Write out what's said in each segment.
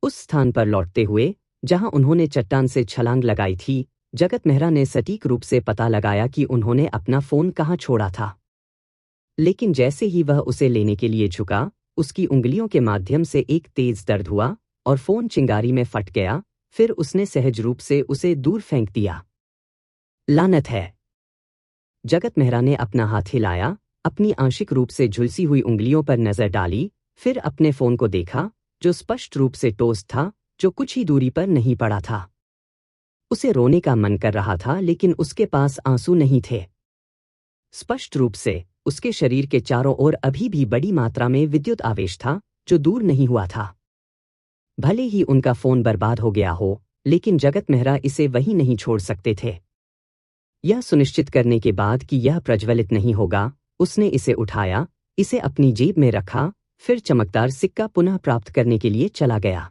उस स्थान पर लौटते हुए जहां उन्होंने चट्टान से छलांग लगाई थी, जगत मेहरा ने सटीक रूप से पता लगाया कि उन्होंने अपना फोन कहां छोड़ा था। लेकिन जैसे ही वह उसे लेने के लिए झुका, उसकी उंगलियों के माध्यम से एक तेज दर्द हुआ और फोन चिंगारी में फट गया। फिर उसने सहज रूप से उसे दूर फेंक दिया। लानत है! जगत मेहरा ने अपना हाथ हिलाया, अपनी आंशिक रूप से झुलसी हुई उंगलियों पर नजर डाली, फिर अपने फोन को देखा, जो स्पष्ट रूप से टोस्ट था, जो कुछ ही दूरी पर नहीं पड़ा था। उसे रोने का मन कर रहा था, लेकिन उसके पास आंसू नहीं थे। स्पष्ट रूप से उसके शरीर के चारों ओर अभी भी बड़ी मात्रा में विद्युत आवेश था, जो दूर नहीं हुआ था। भले ही उनका फोन बर्बाद हो गया हो, लेकिन जगत मेहरा इसे वहीं नहीं छोड़ सकते थे। यह सुनिश्चित करने के बाद कि यह प्रज्वलित नहीं होगा, उसने इसे उठाया, इसे अपनी जेब में रखा, फिर चमकदार सिक्का पुनः प्राप्त करने के लिए चला गया।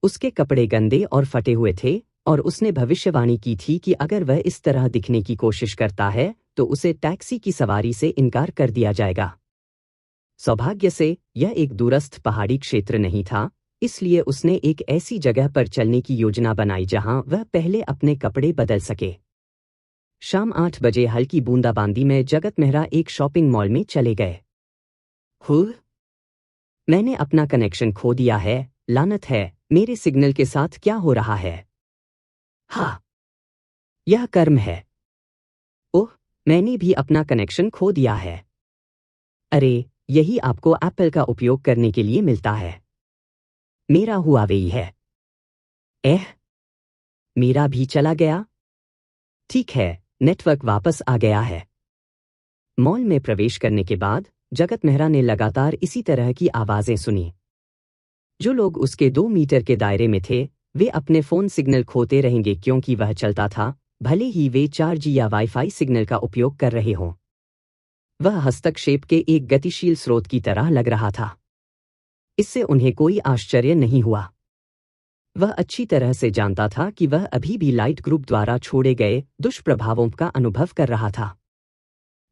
उसके कपड़े गंदे और फटे हुए थे और उसने भविष्यवाणी की थी कि अगर वह इस तरह दिखने की कोशिश करता है तो उसे टैक्सी की सवारी से इनकार कर दिया जाएगा। सौभाग्य से यह एक दूरस्थ पहाड़ी क्षेत्र नहीं था, इसलिए उसने एक ऐसी जगह पर चलने की योजना बनाई जहां वह पहले अपने कपड़े बदल सके। शाम 8 बजे हल्की बूंदाबांदी में जगत मेहरा एक शॉपिंग मॉल में चले गए। मैंने अपना कनेक्शन खो दिया है, लानत है, मेरे सिग्नल के साथ क्या हो रहा है? हाँ, यह कर्म है। ओह, मैंने भी अपना कनेक्शन खो दिया है। अरे, यही आपको एप्पल का उपयोग करने के लिए मिलता है। मेरा हुआवेई है। मेरा भी चला गया। ठीक है, नेटवर्क वापस आ गया है। मॉल में प्रवेश करने के बाद जगत मेहरा ने लगातार इसी तरह की आवाजें सुनी। जो लोग उसके 2 मीटर के दायरे में थे, वे अपने फोन सिग्नल खोते रहेंगे क्योंकि वह चलता था, भले ही वे 4G या वाईफाई सिग्नल का उपयोग कर रहे हों। वह हस्तक्षेप के एक गतिशील स्रोत की तरह लग रहा था। इससे उन्हें कोई आश्चर्य नहीं हुआ। वह अच्छी तरह से जानता था कि वह अभी भी लाइट ग्रुप द्वारा छोड़े गए दुष्प्रभावों का अनुभव कर रहा था।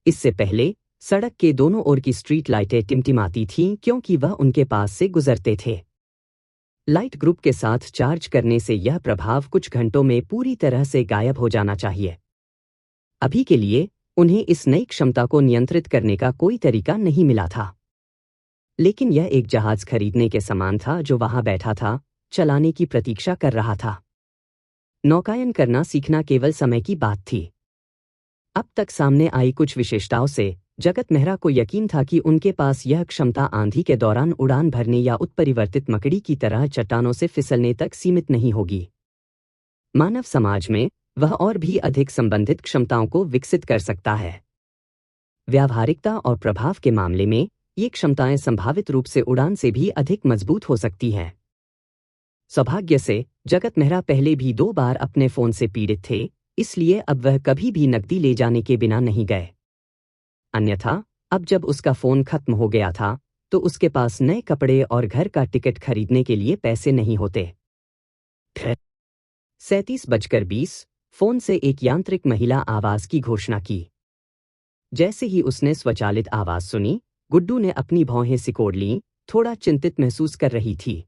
इससे पहले सड़क के दोनों ओर की स्ट्रीट लाइटें टिमटिमाती थीं क्योंकि वह उनके पास से गुजरते थे। लाइट ग्रुप के साथ चार्ज करने से यह प्रभाव कुछ घंटों में पूरी तरह से गायब हो जाना चाहिए। अभी के लिए उन्हें इस नई क्षमता को नियंत्रित करने का कोई तरीका नहीं मिला था। लेकिन यह एक जहाज खरीदने के समान था जो वहां बैठा था, चलाने की प्रतीक्षा कर रहा था। नौकायन करना सीखना केवल समय की बात थी। अब तक सामने आई कुछ विशेषताओं से जगत मेहरा को यकीन था कि उनके पास यह क्षमता आंधी के दौरान उड़ान भरने या उत्परिवर्तित मकड़ी की तरह चट्टानों से फिसलने तक सीमित नहीं होगी। मानव समाज में वह और भी अधिक संबंधित क्षमताओं को विकसित कर सकता है। व्यावहारिकता और प्रभाव के मामले में ये क्षमताएं संभावित रूप से उड़ान से भी अधिक मजबूत हो सकती हैं। सौभाग्य से जगत मेहरा पहले भी 2 बार अपने फोन से पीड़ित थे, इसलिए अब वह कभी भी नकदी ले जाने के बिना नहीं गए। अन्यथा अब जब उसका फोन खत्म हो गया था तो उसके पास नए कपड़े और घर का टिकट खरीदने के लिए पैसे नहीं होते। 37:20 फोन से एक यांत्रिक महिला आवाज की घोषणा की। जैसे ही उसने स्वचालित आवाज सुनी, गुड्डू ने अपनी भौहें सिकोड़ लीं, थोड़ा चिंतित महसूस कर रही थी।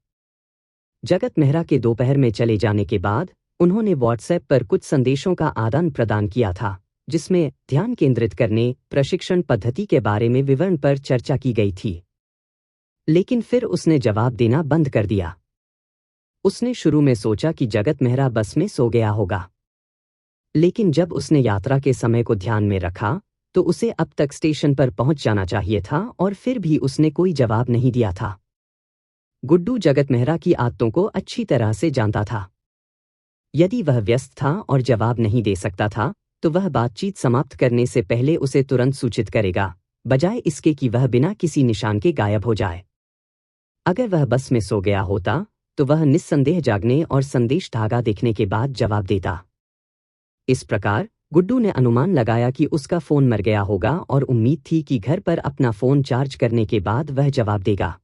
जगत मेहरा के दोपहर में चले जाने के बाद उन्होंने व्हाट्सएप पर कुछ संदेशों का आदान प्रदान किया था, जिसमें ध्यान केंद्रित करने प्रशिक्षण पद्धति के बारे में विवरण पर चर्चा की गई थी। लेकिन फिर उसने जवाब देना बंद कर दिया। उसने शुरू में सोचा कि जगत मेहरा बस में सो गया होगा, लेकिन जब उसने यात्रा के समय को ध्यान में रखा तो उसे अब तक स्टेशन पर पहुंच जाना चाहिए था और फिर भी उसने कोई जवाब नहीं दिया था। गुड्डू जगत मेहरा की आदतों को अच्छी तरह से जानता था। यदि वह व्यस्त था और जवाब नहीं दे सकता था तो वह बातचीत समाप्त करने से पहले उसे तुरंत सूचित करेगा, बजाय इसके कि वह बिना किसी निशान के गायब हो जाए। अगर वह बस में सो गया होता तो वह निस्संदेह जागने और संदेश धागा देखने के बाद जवाब देता। इस प्रकार गुड्डू ने अनुमान लगाया कि उसका फोन मर गया होगा और उम्मीद थी कि घर पर अपना फोन चार्ज करने के बाद वह जवाब देगा।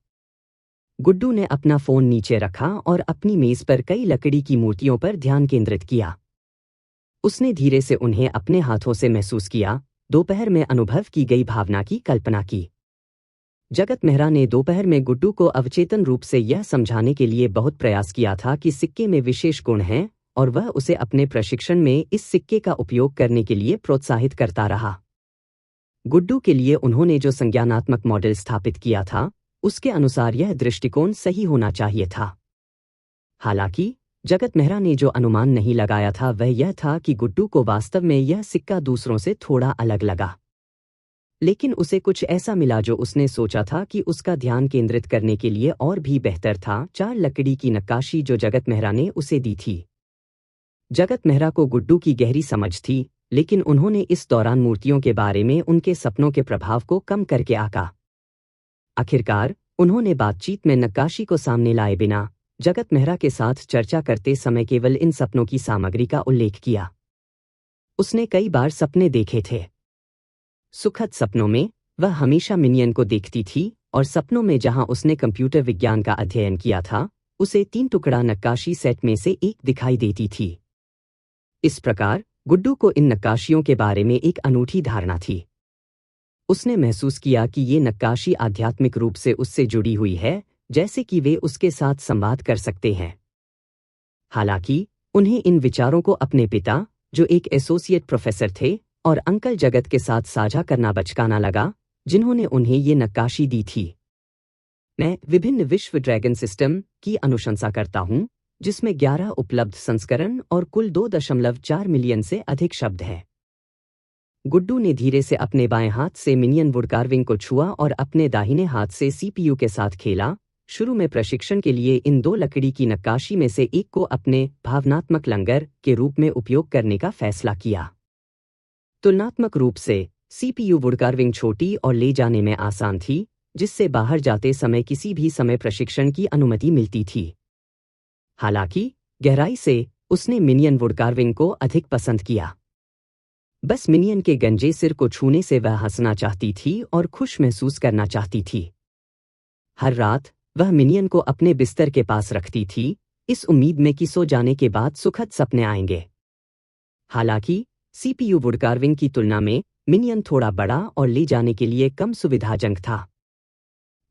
गुड्डू ने अपना फोन नीचे रखा और अपनी मेज पर कई लकड़ी की मूर्तियों पर ध्यान केंद्रित किया। उसने धीरे से उन्हें अपने हाथों से महसूस किया, दोपहर में अनुभव की गई भावना की कल्पना की। जगत मेहरा ने दोपहर में गुड्डू को अवचेतन रूप से यह समझाने के लिए बहुत प्रयास किया था कि सिक्के में विशेष गुण हैं और वह उसे अपने प्रशिक्षण में इस सिक्के का उपयोग करने के लिए प्रोत्साहित करता रहा। गुड्डू के लिए उन्होंने जो संज्ञानात्मक मॉडल स्थापित किया था उसके अनुसार यह दृष्टिकोण सही होना चाहिए था। हालांकि जगत मेहरा ने जो अनुमान नहीं लगाया था वह यह था कि गुड्डू को वास्तव में यह सिक्का दूसरों से थोड़ा अलग लगा, लेकिन उसे कुछ ऐसा मिला जो उसने सोचा था कि उसका ध्यान केंद्रित करने के लिए और भी बेहतर था। 4 लकड़ी की नक्काशी जो जगत मेहरा ने उसे दी थी। जगत मेहरा को गुड्डू की गहरी समझ थी, लेकिन उन्होंने इस दौरान मूर्तियों के बारे में उनके सपनों के प्रभाव को कम करके आंका। आखिरकार उन्होंने बातचीत में नक्काशी को सामने लाए बिना जगत मेहरा के साथ चर्चा करते समय केवल इन सपनों की सामग्री का उल्लेख किया। उसने कई बार सपने देखे थे। सुखद सपनों में वह हमेशा मिनियन को देखती थी और सपनों में जहां उसने कंप्यूटर विज्ञान का अध्ययन किया था उसे 3 टुकड़ा नक्काशी सेट में से एक दिखाई देती थी। इस प्रकार गुड्डू को इन नक्काशियों के बारे में एक अनूठी धारणा थी। उसने महसूस किया कि ये नक्काशी आध्यात्मिक रूप से उससे जुड़ी हुई है, जैसे कि वे उसके साथ संवाद कर सकते हैं। हालांकि उन्हें इन विचारों को अपने पिता, जो एक एसोसिएट प्रोफेसर थे, और अंकल जगत के साथ साझा करना बचकाना लगा, जिन्होंने उन्हें ये नक्काशी दी थी। मैं विभिन्न विश्व ड्रैगन सिस्टम की अनुशंसा करता हूं, जिसमें 11 उपलब्ध संस्करण और कुल 2.4 मिलियन से अधिक शब्द हैं। गुड्डू ने धीरे से अपने बाएं हाथ से मिनियन वुडकार्विंग को छुआ और अपने दाहिने हाथ से सीपीयू के साथ खेला। शुरू में प्रशिक्षण के लिए इन 2 लकड़ी की नक्काशी में से एक को अपने भावनात्मक लंगर के रूप में उपयोग करने का फैसला किया। तुलनात्मक रूप से सीपीयू वुडकार्विंग छोटी और ले जाने में आसान थी, जिससे बाहर जाते समय किसी भी समय प्रशिक्षण की अनुमति मिलती थी। हालांकि गहराई से उसने मिनियन वुडकार्विंग को अधिक पसंद किया। बस मिनियन के गंजे सिर को छूने से वह हंसना चाहती थी और खुश महसूस करना चाहती थी। हर रात वह मिनियन को अपने बिस्तर के पास रखती थी, इस उम्मीद में कि सो जाने के बाद सुखद सपने आएंगे। हालांकि सीपीयू वुडकार्विंग की तुलना में मिनियन थोड़ा बड़ा और ले जाने के लिए कम सुविधाजनक था।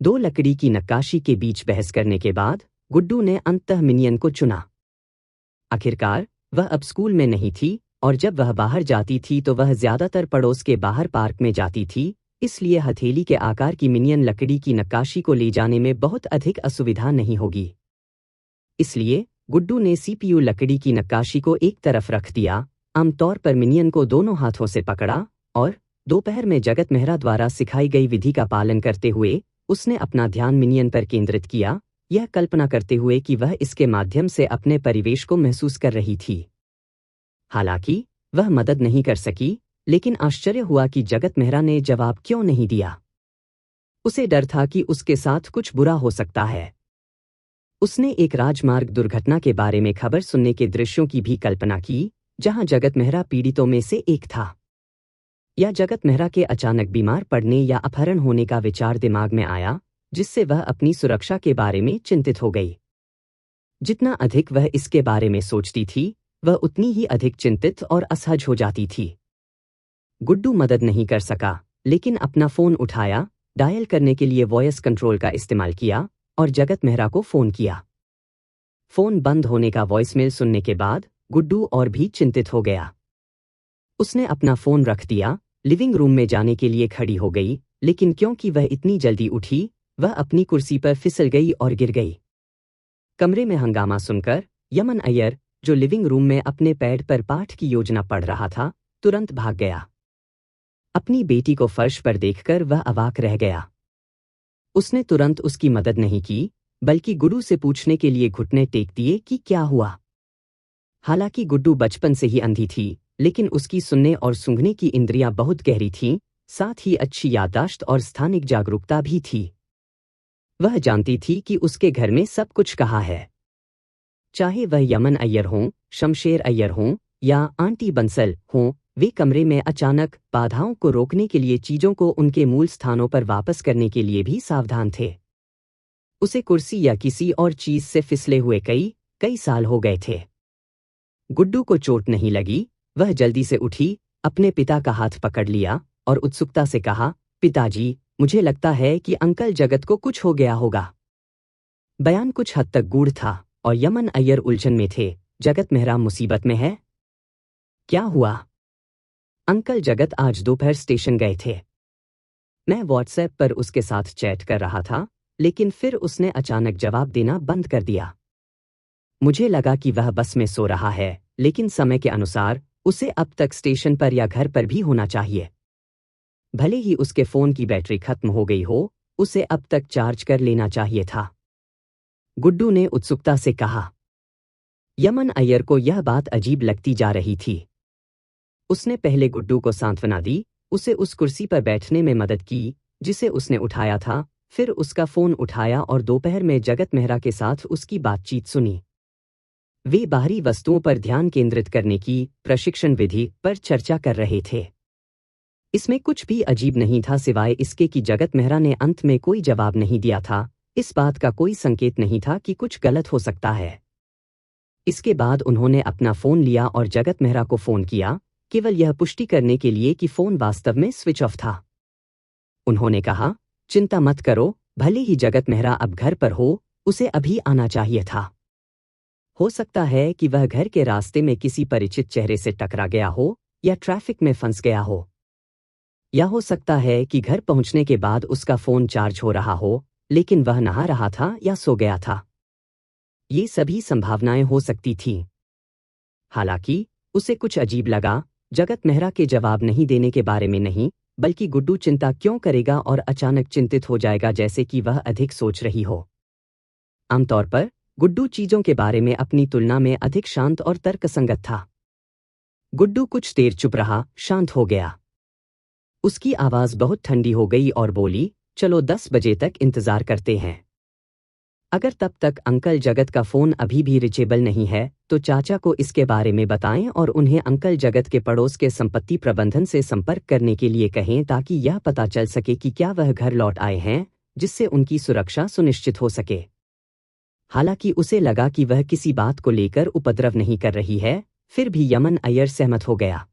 2 लकड़ी की नक्काशी के बीच बहस करने के बाद गुड्डू ने अंततः मिनियन को चुना। आखिरकार वह अब स्कूल में नहीं थी और जब वह बाहर जाती थी तो वह ज्यादातर पड़ोस के बाहर पार्क में जाती थी, इसलिए हथेली के आकार की मिनियन लकड़ी की नक्काशी को ले जाने में बहुत अधिक असुविधा नहीं होगी। इसलिए गुड्डू ने सीपीयू लकड़ी की नक्काशी को एक तरफ रख दिया, आमतौर पर मिनियन को दोनों हाथों से पकड़ा और दोपहर में जगत मेहरा द्वारा सिखाई गई विधि का पालन करते हुए उसने अपना ध्यान मिनियन पर केंद्रित किया, यह कल्पना करते हुए कि वह इसके माध्यम से अपने परिवेश को महसूस कर रही थी। हालांकि वह मदद नहीं कर सकी, लेकिन आश्चर्य हुआ कि जगत मेहरा ने जवाब क्यों नहीं दिया। उसे डर था कि उसके साथ कुछ बुरा हो सकता है। उसने एक राजमार्ग दुर्घटना के बारे में खबर सुनने के दृश्यों की भी कल्पना की, जहां जगत मेहरा पीड़ितों में से एक था। या जगत मेहरा के अचानक बीमार पड़ने या अपहरण होने का विचार दिमाग में आया, जिससे वह अपनी सुरक्षा के बारे में चिंतित हो गई। जितना अधिक वह इसके बारे में सोचती थी, वह उतनी ही अधिक चिंतित और असहज हो जाती थी। गुड्डू मदद नहीं कर सका, लेकिन अपना फोन उठाया, डायल करने के लिए वॉइस कंट्रोल का इस्तेमाल किया और जगत मेहरा को फोन किया। फोन बंद होने का वॉइसमेल सुनने के बाद गुड्डू और भी चिंतित हो गया। उसने अपना फोन रख दिया, लिविंग रूम में जाने के लिए खड़ी हो गई, लेकिन क्योंकि वह इतनी जल्दी उठी, वह अपनी कुर्सी पर फिसल गई और गिर गई। कमरे में हंगामा सुनकर यमन अय्यर, जो लिविंग रूम में अपने पैड पर पाठ की योजना पढ़ रहा था, तुरंत भाग गया। अपनी बेटी को फर्श पर देखकर वह अवाक रह गया। उसने तुरंत उसकी मदद नहीं की, बल्कि गुड्डू से पूछने के लिए घुटने टेक दिए कि क्या हुआ। हालांकि गुड्डू बचपन से ही अंधी थी, लेकिन उसकी सुनने और सूंघने की इंद्रियां बहुत गहरी थीं, साथ ही अच्छी याददाश्त और स्थानिक जागरूकता भी थी। वह जानती थी कि उसके घर में सब कुछ कहाँ है। चाहे वह यमन अय्यर हों, शमशेर अय्यर हों या आंटी बंसल हों, वे कमरे में अचानक बाधाओं को रोकने के लिए चीजों को उनके मूल स्थानों पर वापस करने के लिए भी सावधान थे। उसे कुर्सी या किसी और चीज से फिसले हुए कई साल हो गए थे। गुड्डू को चोट नहीं लगी। वह जल्दी से उठी, अपने पिता का हाथ पकड़ लिया और उत्सुकता से कहा, पिताजी, मुझे लगता है कि अंकल जगत को कुछ हो गया होगा। बयान कुछ हद तक गूढ़ था और यमन अय्यर उलझन में थे। जगत मेहरा मुसीबत में है? क्या हुआ? अंकल जगत आज दोपहर स्टेशन गए थे। मैं व्हाट्सएप पर उसके साथ चैट कर रहा था, लेकिन फिर उसने अचानक जवाब देना बंद कर दिया। मुझे लगा कि वह बस में सो रहा है, लेकिन समय के अनुसार उसे अब तक स्टेशन पर या घर पर भी होना चाहिए। भले ही उसके फोन की बैटरी खत्म हो गई हो, उसे अब तक चार्ज कर लेना चाहिए था। गुड्डू ने उत्सुकता से कहा। यमन अय्यर को यह बात अजीब लगती जा रही थी। उसने पहले गुड्डू को सांत्वना दी, उसे उस कुर्सी पर बैठने में मदद की जिसे उसने उठाया था, फिर उसका फोन उठाया और दोपहर में जगत मेहरा के साथ उसकी बातचीत सुनी। वे बाहरी वस्तुओं पर ध्यान केंद्रित करने की प्रशिक्षण विधि पर चर्चा कर रहे थे। इसमें कुछ भी अजीब नहीं था सिवाय इसके कि जगत मेहरा ने अंत में कोई जवाब नहीं दिया था। इस बात का कोई संकेत नहीं था कि कुछ गलत हो सकता है। इसके बाद उन्होंने अपना फोन लिया और जगत मेहरा को फोन किया, केवल यह पुष्टि करने के लिए कि फोन वास्तव में स्विच ऑफ था। उन्होंने कहा, चिंता मत करो, भले ही जगत मेहरा अब घर पर हो, उसे अभी आना चाहिए था। हो सकता है कि वह घर के रास्ते में किसी परिचित चेहरे से टकरा गया हो या ट्रैफिक में फंस गया हो। या हो सकता है कि घर पहुंचने के बाद उसका फोन चार्ज हो रहा हो, लेकिन वह नहा रहा था या सो गया था। ये सभी संभावनाएं हो सकती थीं। हालांकि उसे कुछ अजीब लगा, जगत मेहरा के जवाब नहीं देने के बारे में नहीं, बल्कि गुड्डू चिंता क्यों करेगा और अचानक चिंतित हो जाएगा जैसे कि वह अधिक सोच रही हो। आमतौर पर गुड्डू चीजों के बारे में अपनी तुलना में अधिक शांत और तर्कसंगत था। गुड्डू कुछ देर चुप रहा, शांत हो गया। उसकी आवाज बहुत ठंडी हो गई और बोली, चलो 10 बजे तक इंतजार करते हैं। अगर तब तक अंकल जगत का फोन अभी भी रिचेबल नहीं है, तो चाचा को इसके बारे में बताएं और उन्हें अंकल जगत के पड़ोस के संपत्ति प्रबंधन से संपर्क करने के लिए कहें ताकि यह पता चल सके कि क्या वह घर लौट आए हैं, जिससे उनकी सुरक्षा सुनिश्चित हो सके। हालांकि उसे लगा कि वह किसी बात को लेकर उपद्रव नहीं कर रही है, फिर भी यमन अय्यर सहमत हो गया।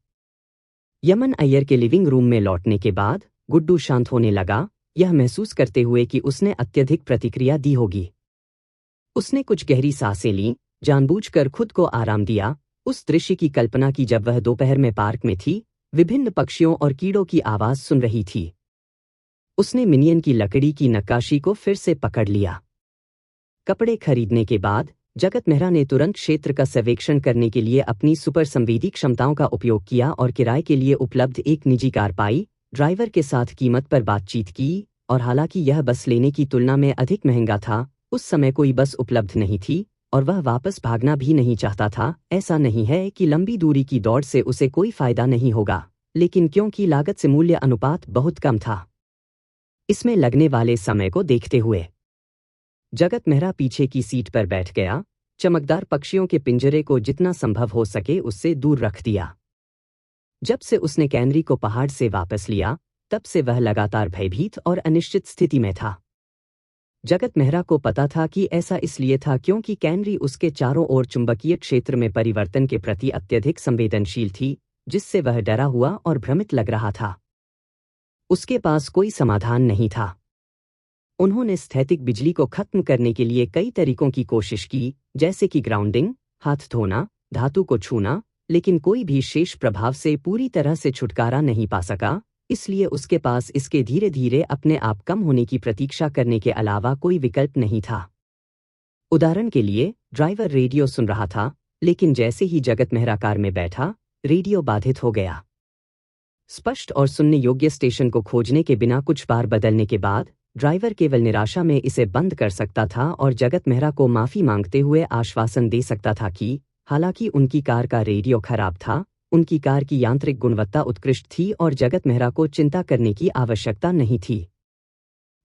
यमन अय्यर के लिविंग रूम में लौटने के बाद गुड्डू शांत होने लगा, यह महसूस करते हुए कि उसने अत्यधिक प्रतिक्रिया दी होगी। उसने कुछ गहरी सांसें लीं, जानबूझकर खुद को आराम दिया, उस दृश्य की कल्पना की जब वह दोपहर में पार्क में थी, विभिन्न पक्षियों और कीड़ों की आवाज सुन रही थी। उसने मिनियन की लकड़ी की नक्काशी को फिर से पकड़ लिया। कपड़े खरीदने के बाद जगत मेहरा ने तुरंत क्षेत्र का सर्वेक्षण करने के लिए अपनी सुपर संवेदी क्षमताओं का उपयोग किया और किराए के लिए उपलब्ध एक निजी कार पाई, ड्राइवर के साथ कीमत पर बातचीत की, और हालांकि यह बस लेने की तुलना में अधिक महंगा था, उस समय कोई बस उपलब्ध नहीं थी और वह वापस भागना भी नहीं चाहता था। ऐसा नहीं है कि लंबी दूरी की दौड़ से उसे कोई फायदा नहीं होगा, लेकिन क्योंकि लागत से मूल्य अनुपात बहुत कम था, इसमें लगने वाले समय को देखते हुए जगत मेहरा पीछे की सीट पर बैठ गया, चमकदार पक्षियों के पिंजरे को जितना संभव हो सके उससे दूर रख दिया। जब से उसने कैनरी को पहाड़ से वापस लिया, तब से वह लगातार भयभीत और अनिश्चित स्थिति में था। जगत मेहरा को पता था कि ऐसा इसलिए था क्योंकि कैनरी उसके चारों ओर चुंबकीय क्षेत्र में परिवर्तन के प्रति अत्यधिक संवेदनशील थी, जिससे वह डरा हुआ और भ्रमित लग रहा था। उसके पास कोई समाधान नहीं था। उन्होंने स्थैतिक बिजली को खत्म करने के लिए कई तरीकों की कोशिश की, जैसे कि ग्राउंडिंग, हाथ धोना, धातु को छूना, लेकिन कोई भी शेष प्रभाव से पूरी तरह से छुटकारा नहीं पा सका, इसलिए उसके पास इसके धीरे धीरे अपने आप कम होने की प्रतीक्षा करने के अलावा कोई विकल्प नहीं था। उदाहरण के लिए, ड्राइवर रेडियो सुन रहा था, लेकिन जैसे ही जगत मेहरा कार में बैठा, रेडियो बाधित हो गया। स्पष्ट और सुनने योग्य स्टेशन को खोजने के बिना कुछ बार बदलने के बाद ड्राइवर केवल निराशा में इसे बंद कर सकता था और जगत मेहरा को माफी मांगते हुए आश्वासन दे सकता था कि हालांकि उनकी कार का रेडियो खराब था, उनकी कार की यांत्रिक गुणवत्ता उत्कृष्ट थी और जगत मेहरा को चिंता करने की आवश्यकता नहीं थी।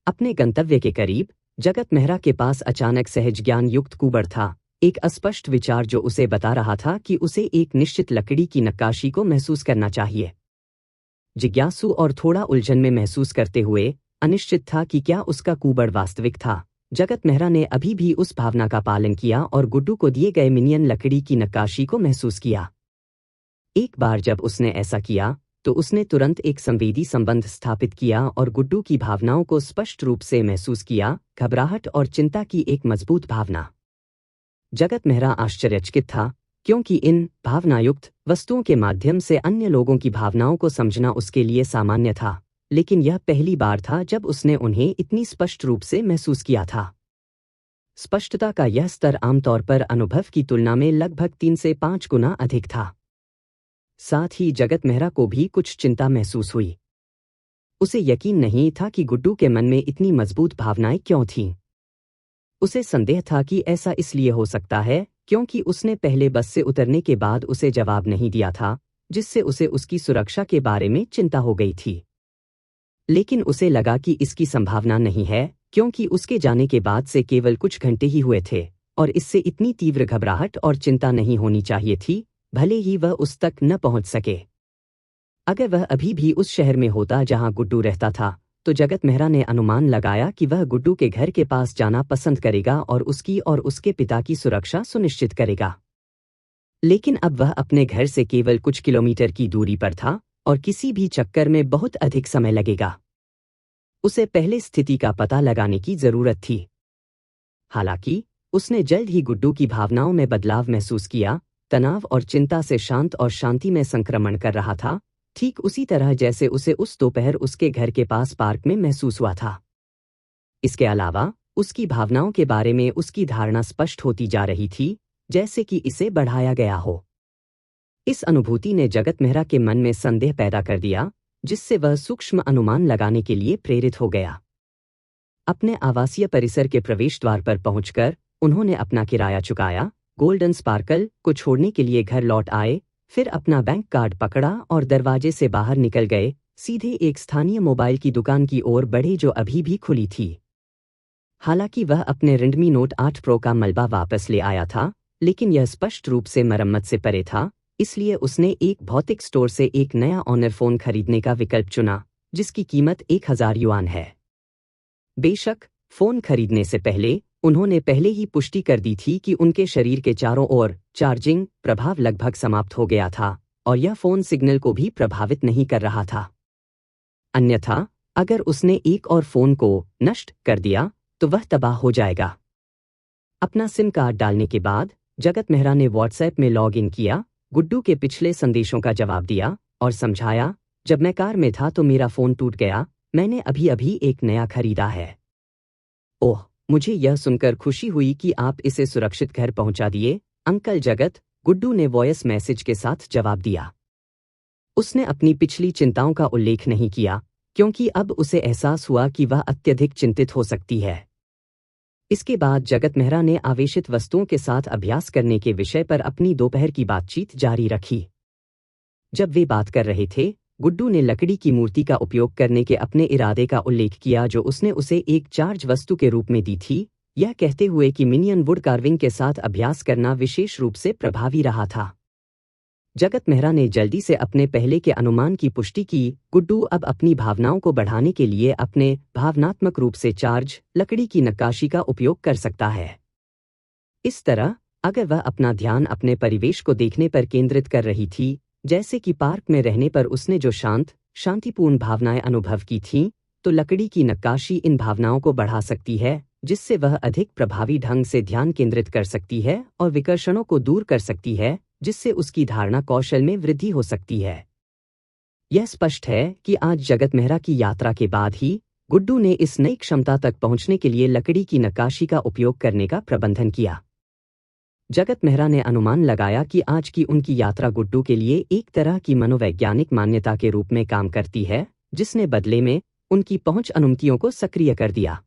अपने गंतव्य के करीब जगत मेहरा के पास अचानक सहज ज्ञान युक्त कुबड़ था, एक अस्पष्ट विचार जो उसे बता रहा था कि उसे एक निश्चित लकड़ी की नक्काशी को महसूस करना चाहिए। जिज्ञासु और थोड़ा उलझन में महसूस करते हुए अनिश्चित था कि क्या उसका कुबड़ वास्तविक था, जगत मेहरा ने अभी भी उस भावना का पालन किया और गुड्डू को दिए गए मिनियन लकड़ी की नक्काशी को महसूस किया। एक बार जब उसने ऐसा किया, तो उसने तुरंत एक संवेदी संबंध स्थापित किया और गुड्डू की भावनाओं को स्पष्ट रूप से महसूस किया, घबराहट और चिंता की एक मजबूत भावना। जगत मेहरा आश्चर्यचकित था, क्योंकि इन भावनायुक्त वस्तुओं के माध्यम से अन्य लोगों की भावनाओं को समझना उसके लिए सामान्य था, लेकिन यह पहली बार था जब उसने उन्हें इतनी स्पष्ट रूप से महसूस किया था। स्पष्टता का यह स्तर आमतौर पर अनुभव की तुलना में लगभग 3 से 5 गुना अधिक था। साथ ही जगत मेहरा को भी कुछ चिंता महसूस हुई। उसे यकीन नहीं था कि गुड्डू के मन में इतनी मजबूत भावनाएं क्यों थीं। उसे संदेह था कि ऐसा इसलिए हो सकता है क्योंकि उसने पहले बस से उतरने के बाद उसे जवाब नहीं दिया था, जिससे उसे उसकी सुरक्षा के बारे में चिंता हो गई थी। लेकिन उसे लगा कि इसकी संभावना नहीं है, क्योंकि उसके जाने के बाद से केवल कुछ घंटे ही हुए थे और इससे इतनी तीव्र घबराहट और चिंता नहीं होनी चाहिए थी, भले ही वह उस तक न पहुंच सके। अगर वह अभी भी उस शहर में होता जहां गुड्डू रहता था, तो जगत मेहरा ने अनुमान लगाया कि वह गुड्डू के घर के पास जाना पसंद करेगा और उसकी और उसके पिता की सुरक्षा सुनिश्चित करेगा। लेकिन अब वह अपने घर से केवल कुछ किलोमीटर की दूरी पर था और किसी भी चक्कर में बहुत अधिक समय लगेगा। उसे पहले स्थिति का पता लगाने की जरूरत थी। हालांकि उसने जल्द ही गुड्डू की भावनाओं में बदलाव महसूस किया, तनाव और चिंता से शांत और शांति में संक्रमण कर रहा था, ठीक उसी तरह जैसे उसे उस दोपहर उसके घर के पास पार्क में महसूस हुआ था। इसके अलावा उसकी भावनाओं के बारे में उसकी धारणा स्पष्ट होती जा रही थी, जैसे कि इसे बढ़ाया गया हो। इस अनुभूति ने जगत मेहरा के मन में संदेह पैदा कर दिया, जिससे वह सूक्ष्म अनुमान लगाने के लिए प्रेरित हो गया। अपने आवासीय परिसर के प्रवेश द्वार पर पहुंचकर उन्होंने अपना किराया चुकाया, गोल्डन स्पार्कल को छोड़ने के लिए घर लौट आए, फिर अपना बैंक कार्ड पकड़ा और दरवाजे से बाहर निकल गए, सीधे एक स्थानीय मोबाइल की दुकान की ओर बढ़े जो अभी भी खुली थी। हालांकि वह अपने रेडमी नोट 8 प्रो का मलबा वापस ले आया था, लेकिन यह स्पष्ट रूप से मरम्मत से परे था, इसलिए उसने एक भौतिक स्टोर से एक नया ऑनर फोन खरीदने का विकल्प चुना, जिसकी कीमत 1000 युआन है। बेशक फोन खरीदने से पहले उन्होंने पहले ही पुष्टि कर दी थी कि उनके शरीर के चारों ओर चार्जिंग प्रभाव लगभग समाप्त हो गया था और यह फोन सिग्नल को भी प्रभावित नहीं कर रहा था। अन्यथा अगर उसने एक और फोन को नष्ट कर दिया तो वह तबाह हो जाएगा। अपना सिम कार्ड डालने के बाद जगत मेहरा ने व्हाट्सएप में लॉग इन किया, गुड्डू के पिछले संदेशों का जवाब दिया और समझाया, जब मैं कार में था तो मेरा फोन टूट गया, मैंने अभी अभी एक नया खरीदा है। ओह, मुझे यह सुनकर खुशी हुई कि आप इसे सुरक्षित घर पहुंचा दिए, अंकल जगत, गुड्डू ने वॉयस मैसेज के साथ जवाब दिया। उसने अपनी पिछली चिंताओं का उल्लेख नहीं किया, क्योंकि अब उसे एहसास हुआ कि वह अत्यधिक चिंतित हो सकती है। इसके बाद जगत मेहरा ने आवेशित वस्तुओं के साथ अभ्यास करने के विषय पर अपनी दोपहर की बातचीत जारी रखी। जब वे बात कर रहे थे, गुड्डू ने लकड़ी की मूर्ति का उपयोग करने के अपने इरादे का उल्लेख किया जो उसने उसे एक चार्ज वस्तु के रूप में दी थी, यह कहते हुए कि मिनियन वुड कार्विंग के साथ अभ्यास करना विशेष रूप से प्रभावी रहा था। जगत मेहरा ने जल्दी से अपने पहले के अनुमान की पुष्टि की, गुड्डू अब अपनी भावनाओं को बढ़ाने के लिए अपने भावनात्मक रूप से चार्ज लकड़ी की नक्काशी का उपयोग कर सकता है। इस तरह अगर वह अपना ध्यान अपने परिवेश को देखने पर केंद्रित कर रही थी, जैसे कि पार्क में रहने पर उसने जो शांतिपूर्ण भावनाएं अनुभव की थीं, तो लकड़ी की नक्काशी इन भावनाओं को बढ़ा सकती है, जिससे वह अधिक प्रभावी ढंग से ध्यान केंद्रित कर सकती है और विकर्षणों को दूर कर सकती है, जिससे उसकी धारणा कौशल में वृद्धि हो सकती है। यह स्पष्ट है कि आज जगत मेहरा की यात्रा के बाद ही गुड्डू ने इस नई क्षमता तक पहुंचने के लिए लकड़ी की नक्काशी का उपयोग करने का प्रबंधन किया। जगत मेहरा ने अनुमान लगाया कि आज की उनकी यात्रा गुड्डू के लिए एक तरह की मनोवैज्ञानिक मान्यता के रूप में काम करती है, जिसने बदले में उनकी पहुंच अनुमतियों को सक्रिय कर दिया।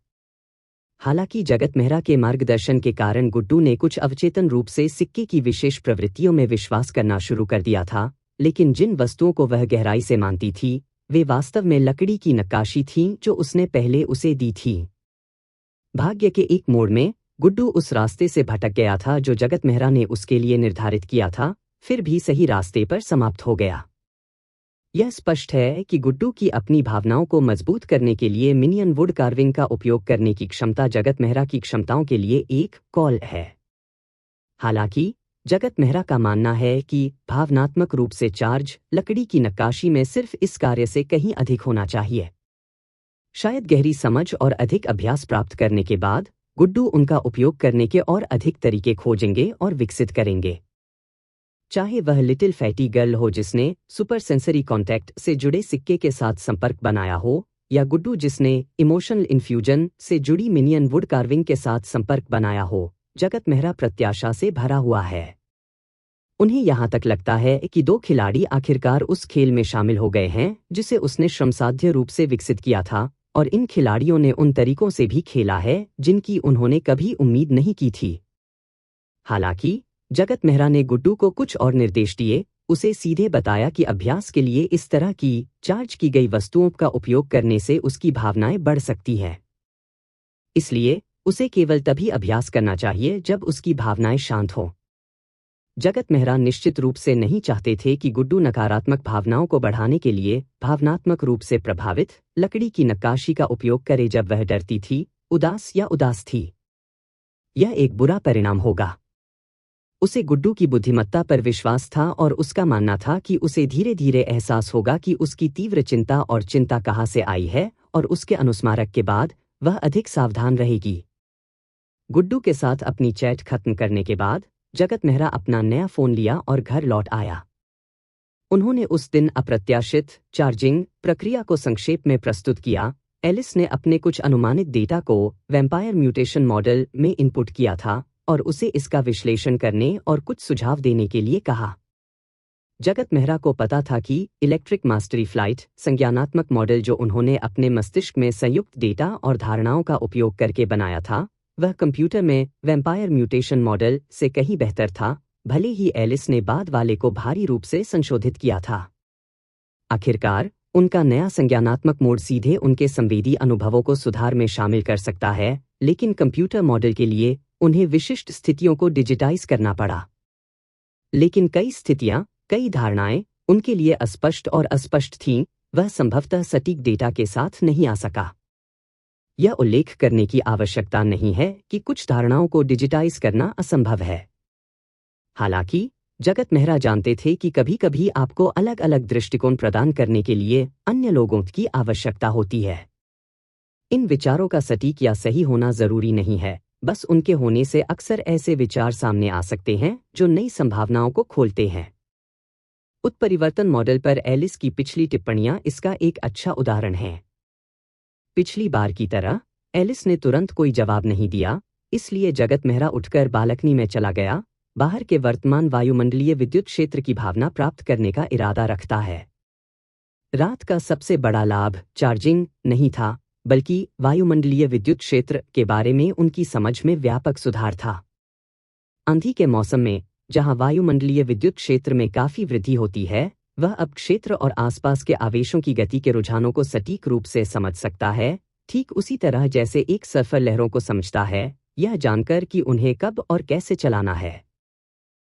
हालांकि जगत मेहरा के मार्गदर्शन के कारण गुड्डू ने कुछ अवचेतन रूप से सिक्के की विशेष प्रवृत्तियों में विश्वास करना शुरू कर दिया था, लेकिन जिन वस्तुओं को वह गहराई से मानती थी, वे वास्तव में लकड़ी की नक्काशी थीं जो उसने पहले उसे दी थी। भाग्य के एक मोड़ में गुड्डू उस रास्ते से भटक गया था जो जगत मेहरा ने उसके लिए निर्धारित किया था, फिर भी सही रास्ते पर समाप्त हो गया। यह स्पष्ट है कि गुड्डू की अपनी भावनाओं को मजबूत करने के लिए मिनियन वुड कार्विंग का उपयोग करने की क्षमता जगत मेहरा की क्षमताओं के लिए एक कॉल है। हालांकि जगत मेहरा का मानना है कि भावनात्मक रूप से चार्ज लकड़ी की नक्काशी में सिर्फ इस कार्य से कहीं अधिक होना चाहिए। शायद गहरी समझ और अधिक अभ्यास प्राप्त करने के बाद गुड्डू उनका उपयोग करने के और अधिक तरीके खोजेंगे और विकसित करेंगे। चाहे वह लिटिल फैटी गर्ल हो जिसने सुपर सेंसरी कॉन्टैक्ट से जुड़े सिक्के के साथ संपर्क बनाया हो, या गुड्डू जिसने इमोशनल इन्फ्यूजन से जुड़ी मिनियन वुड कार्विंग के साथ संपर्क बनाया हो, जगत मेहरा प्रत्याशा से भरा हुआ है। उन्हें यहां तक लगता है कि दो खिलाड़ी आखिरकार उस खेल में शामिल हो गए हैं जिसे उसने श्रमसाध्य रूप से विकसित किया था, और इन खिलाड़ियों ने उन तरीकों से भी खेला है जिनकी उन्होंने कभी उम्मीद नहीं की थी। हालांकि जगत मेहरा ने गुड्डू को कुछ और निर्देश दिए, उसे सीधे बताया कि अभ्यास के लिए इस तरह की चार्ज की गई वस्तुओं का उपयोग करने से उसकी भावनाएं बढ़ सकती हैं। इसलिए उसे केवल तभी अभ्यास करना चाहिए जब उसकी भावनाएं शांत हों। जगत मेहरा निश्चित रूप से नहीं चाहते थे कि गुड्डू नकारात्मक भावनाओं को बढ़ाने के लिए भावनात्मक रूप से प्रभावित लकड़ी की नक्काशी का उपयोग करे जब वह डरती थी, उदास या उदास थी। यह एक बुरा परिणाम होगा। उसे गुड्डू की बुद्धिमत्ता पर विश्वास था और उसका मानना था कि उसे धीरे धीरे एहसास होगा कि उसकी तीव्र चिंता और चिंता कहाँ से आई है, और उसके अनुस्मारक के बाद वह अधिक सावधान रहेगी। गुड्डू के साथ अपनी चैट खत्म करने के बाद जगत मेहरा अपना नया फोन लिया और घर लौट आया। उन्होंने उस दिन अप्रत्याशित चार्जिंग प्रक्रिया को संक्षेप में प्रस्तुत किया। एलिस ने अपने कुछ अनुमानित डेटा को वैम्पायर म्यूटेशन मॉडल में इनपुट किया था और उसे इसका विश्लेषण करने और कुछ सुझाव देने के लिए कहा। जगत मेहरा को पता था कि इलेक्ट्रिक मास्टरी फ्लाइट संज्ञानात्मक मॉडल जो उन्होंने अपने मस्तिष्क में संयुक्त डेटा और धारणाओं का उपयोग करके बनाया था, वह कंप्यूटर में वैम्पायर म्यूटेशन मॉडल से कहीं बेहतर था, भले ही एलिस ने बाद वाले को भारी रूप से संशोधित किया था। आखिरकार उनका नया संज्ञानात्मक मोड सीधे उनके संवेदी अनुभवों को सुधार में शामिल कर सकता है, लेकिन कंप्यूटर मॉडल के लिए उन्हें विशिष्ट स्थितियों को डिजिटाइज करना पड़ा। लेकिन कई स्थितियां, कई धारणाएं उनके लिए अस्पष्ट और अस्पष्ट थीं, वह संभवतः सटीक डेटा के साथ नहीं आ सका। यह उल्लेख करने की आवश्यकता नहीं है कि कुछ धारणाओं को डिजिटाइज करना असंभव है। हालांकि जगत मेहरा जानते थे कि कभी-कभी आपको अलग अलग दृष्टिकोण प्रदान करने के लिए अन्य लोगों की आवश्यकता होती है। इन विचारों का सटीक या सही होना जरूरी नहीं है, बस उनके होने से अक्सर ऐसे विचार सामने आ सकते हैं जो नई संभावनाओं को खोलते हैं। उत्परिवर्तन मॉडल पर एलिस की पिछली टिप्पणियां इसका एक अच्छा उदाहरण है। पिछली बार की तरह एलिस ने तुरंत कोई जवाब नहीं दिया, इसलिए जगत मेहरा उठकर बालकनी में चला गया। बाहर के वर्तमान वायुमंडलीय विद्युत क्षेत्र की भावना प्राप्त करने का इरादा रखता है। रात का सबसे बड़ा लाभ चार्जिंग नहीं था, बल्कि वायुमंडलीय विद्युत क्षेत्र के बारे में उनकी समझ में व्यापक सुधार था। आंधी के मौसम में जहां वायुमंडलीय विद्युत क्षेत्र में काफी वृद्धि होती है, वह अब क्षेत्र और आसपास के आवेशों की गति के रुझानों को सटीक रूप से समझ सकता है, ठीक उसी तरह जैसे एक सर्फर लहरों को समझता है, यह जानकर कि उन्हें कब और कैसे चलाना है।